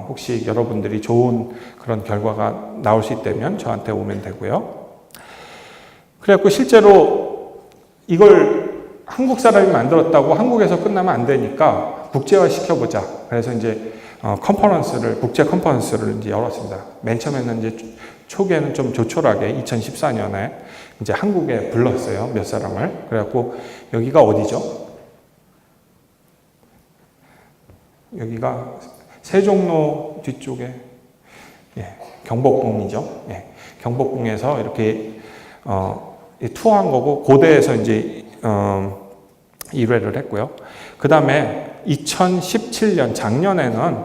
혹시 여러분들이 좋은 그런 결과가 나올 수 있다면 저한테 오면 되고요. 그래갖고 실제로 이걸 한국 사람이 만들었다고 한국에서 끝나면 안 되니까 국제화 시켜보자. 그래서 이제 국제 컨퍼런스를 이제 열었습니다. 맨 처음에는 이제 초기에는 좀 조촐하게 2014년에 이제 한국에 불렀어요. 몇 사람을. 그래갖고 여기가 어디죠? 여기가 세종로 뒤쪽에 경복궁이죠. 경복궁에서 이렇게 투어한 거고 고대에서 이제 1회를 했고요. 그 다음에 2017년 작년에는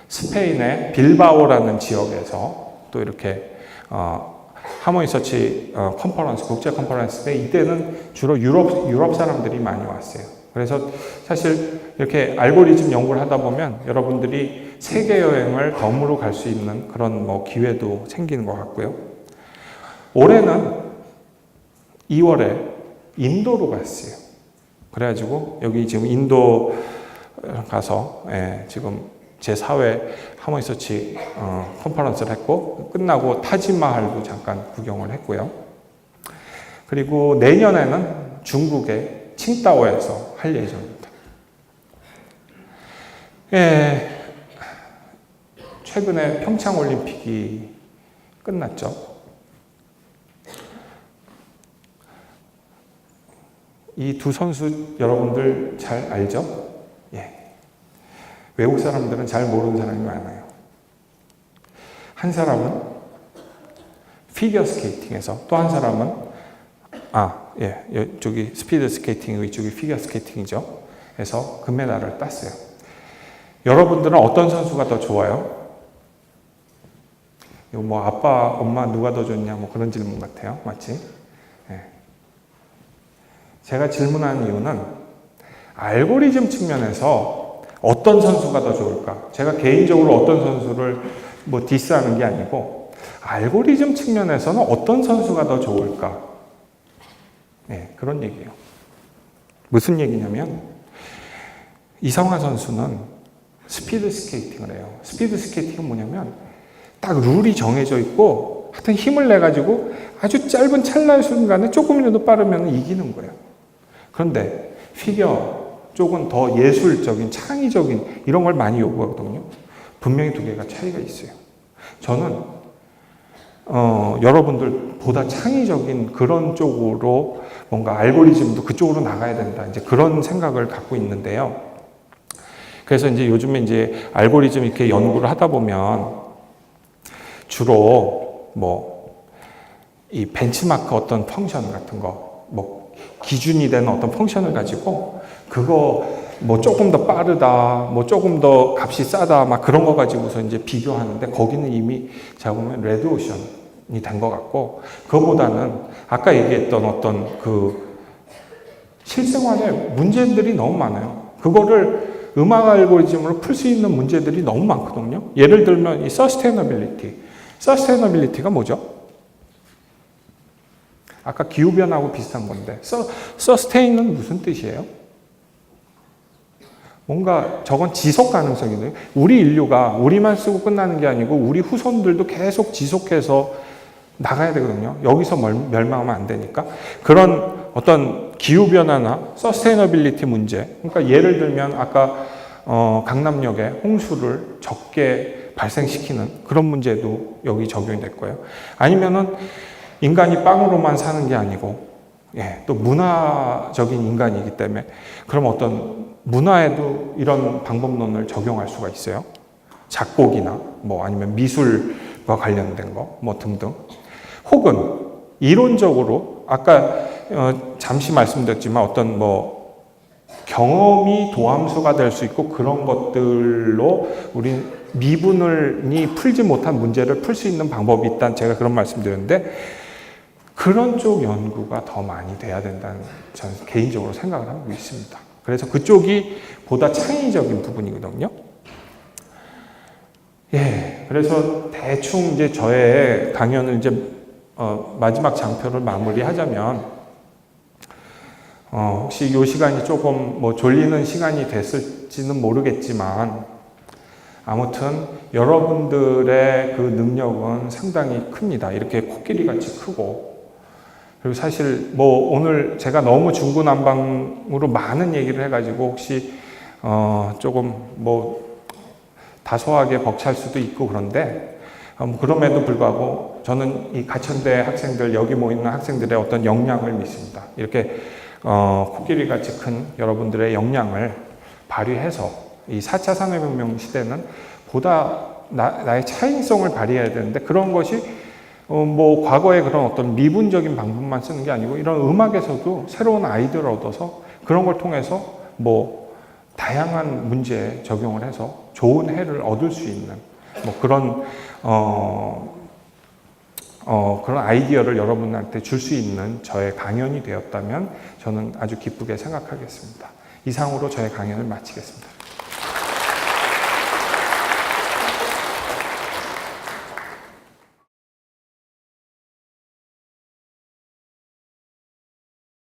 스페인의 빌바오라는 지역에서 또 이렇게 하모니 서치 컨퍼런스, 국제 컨퍼런스인데 이때는 주로 유럽 사람들이 많이 왔어요. 그래서 사실 이렇게 알고리즘 연구를 하다 보면 여러분들이 세계 여행을 덤으로 갈 수 있는 그런 뭐 기회도 생기는 것 같고요. 올해는 2월에 인도로 갔어요. 그래가지고 여기 지금 인도 가서 지금 제4회 하모니 서치 컨퍼런스를 했고 끝나고 타지마할도 잠깐 구경을 했고요. 그리고 내년에는 중국의 칭다오에서 할 예정입니다. 최근에 평창올림픽이 끝났죠. 이 두 선수 여러분들 잘 알죠? 외국 사람들은 잘 모르는 사람이 많아요. 한 사람은 피겨 스케이팅에서 또 한 사람은 이쪽이 스피드 스케이팅, 이쪽이 피겨 스케이팅이죠. 그래서 금메달을 땄어요. 여러분들은 어떤 선수가 더 좋아요? 이거 뭐 아빠, 엄마 누가 더 좋냐 뭐 그런 질문 같아요. 맞지? 제가 질문한 이유는 알고리즘 측면에서 어떤 선수가 더 좋을까? 제가 개인적으로 어떤 선수를 뭐 디스하는 게 아니고 알고리즘 측면에서는 어떤 선수가 더 좋을까? 그런 얘기예요. 무슨 얘기냐면 이성화 선수는 스피드 스케이팅을 해요. 스피드 스케이팅은 뭐냐면 딱 룰이 정해져 있고 하여튼 힘을 내가지고 아주 짧은 찰나의 순간에 조금이라도 빠르면 이기는 거예요. 그런데 피겨 쪽은 더 예술적인, 창의적인 이런 걸 많이 요구하거든요. 분명히 두 개가 차이가 있어요. 저는 여러분들보다 창의적인 그런 쪽으로 뭔가 알고리즘도 그쪽으로 나가야 된다. 이제 그런 생각을 갖고 있는데요. 그래서 이제 요즘에 이제 알고리즘 이렇게 연구를 하다 보면 주로 뭐 이 벤치마크 어떤 펑션 같은 거, 뭐 기준이 되는 어떤 펑션을 가지고 그거 뭐 조금 더 빠르다, 뭐 조금 더 값이 싸다, 막 그런 거 가지고서 이제 비교하는데 거기는 이미 제가 보면 레드오션이 된 것 같고 그거보다는 아까 얘기했던 어떤 그 실생활에 문제들이 너무 많아요. 그거를 음악 알고리즘으로 풀 수 있는 문제들이 너무 많거든요. 예를 들면 이 서스테이너빌리티가 뭐죠? 아까 기후변화하고 비슷한 건데 서스테인은 무슨 뜻이에요? 뭔가 저건 지속 가능성이네요. 우리 인류가 우리만 쓰고 끝나는 게 아니고 우리 후손들도 계속 지속해서 나가야 되거든요. 여기서 멸망하면 안 되니까. 그런 어떤 기후변화나 서스테이너빌리티 문제, 그러니까 예를 들면 아까 강남역에 홍수를 적게 발생시키는 그런 문제도 여기 적용이 될 거예요. 아니면은 인간이 빵으로만 사는 게 아니고 예, 또 문화적인 인간이기 때문에 그럼 어떤 문화에도 이런 방법론을 적용할 수가 있어요. 작곡이나 뭐 아니면 미술과 관련된 거 뭐 등등. 혹은 이론적으로 아까 잠시 말씀드렸지만 어떤 뭐 경험이 도함수가 될 수 있고 그런 것들로 우리 미분을이 풀지 못한 문제를 풀 수 있는 방법이 있다는 제가 그런 말씀드렸는데 그런 쪽 연구가 더 많이 돼야 된다는 저는 개인적으로 생각을 하고 있습니다. 그래서 그쪽이 보다 창의적인 부분이거든요. 예, 그래서 대충 이제 저의 강연을 이제 마지막 장표를 마무리하자면 혹시 이 시간이 조금 뭐 졸리는 시간이 됐을지는 모르겠지만 아무튼 여러분들의 그 능력은 상당히 큽니다. 이렇게 코끼리 같이 크고 그리고 사실 뭐 오늘 제가 너무 중구난방으로 많은 얘기를 해가지고 혹시 조금 뭐 다소하게 벅찰 수도 있고 그런데 그럼에도 불구하고 저는 이 가천대 학생들 여기 모이는 학생들의 어떤 역량을 믿습니다. 이렇게 코끼리 같이 큰 여러분들의 역량을 발휘해서 이 4차 산업혁명 시대는 보다 나의 차이성을 발휘해야 되는데 그런 것이 뭐 과거의 그런 어떤 미분적인 방법만 쓰는 게 아니고 이런 음악에서도 새로운 아이디어를 얻어서 그런 걸 통해서 뭐 다양한 문제에 적용을 해서 좋은 해를 얻을 수 있는 뭐 그런 그런 아이디어를 여러분한테 줄 수 있는 저의 강연이 되었다면 저는 아주 기쁘게 생각하겠습니다. 이상으로 저의 강연을 마치겠습니다.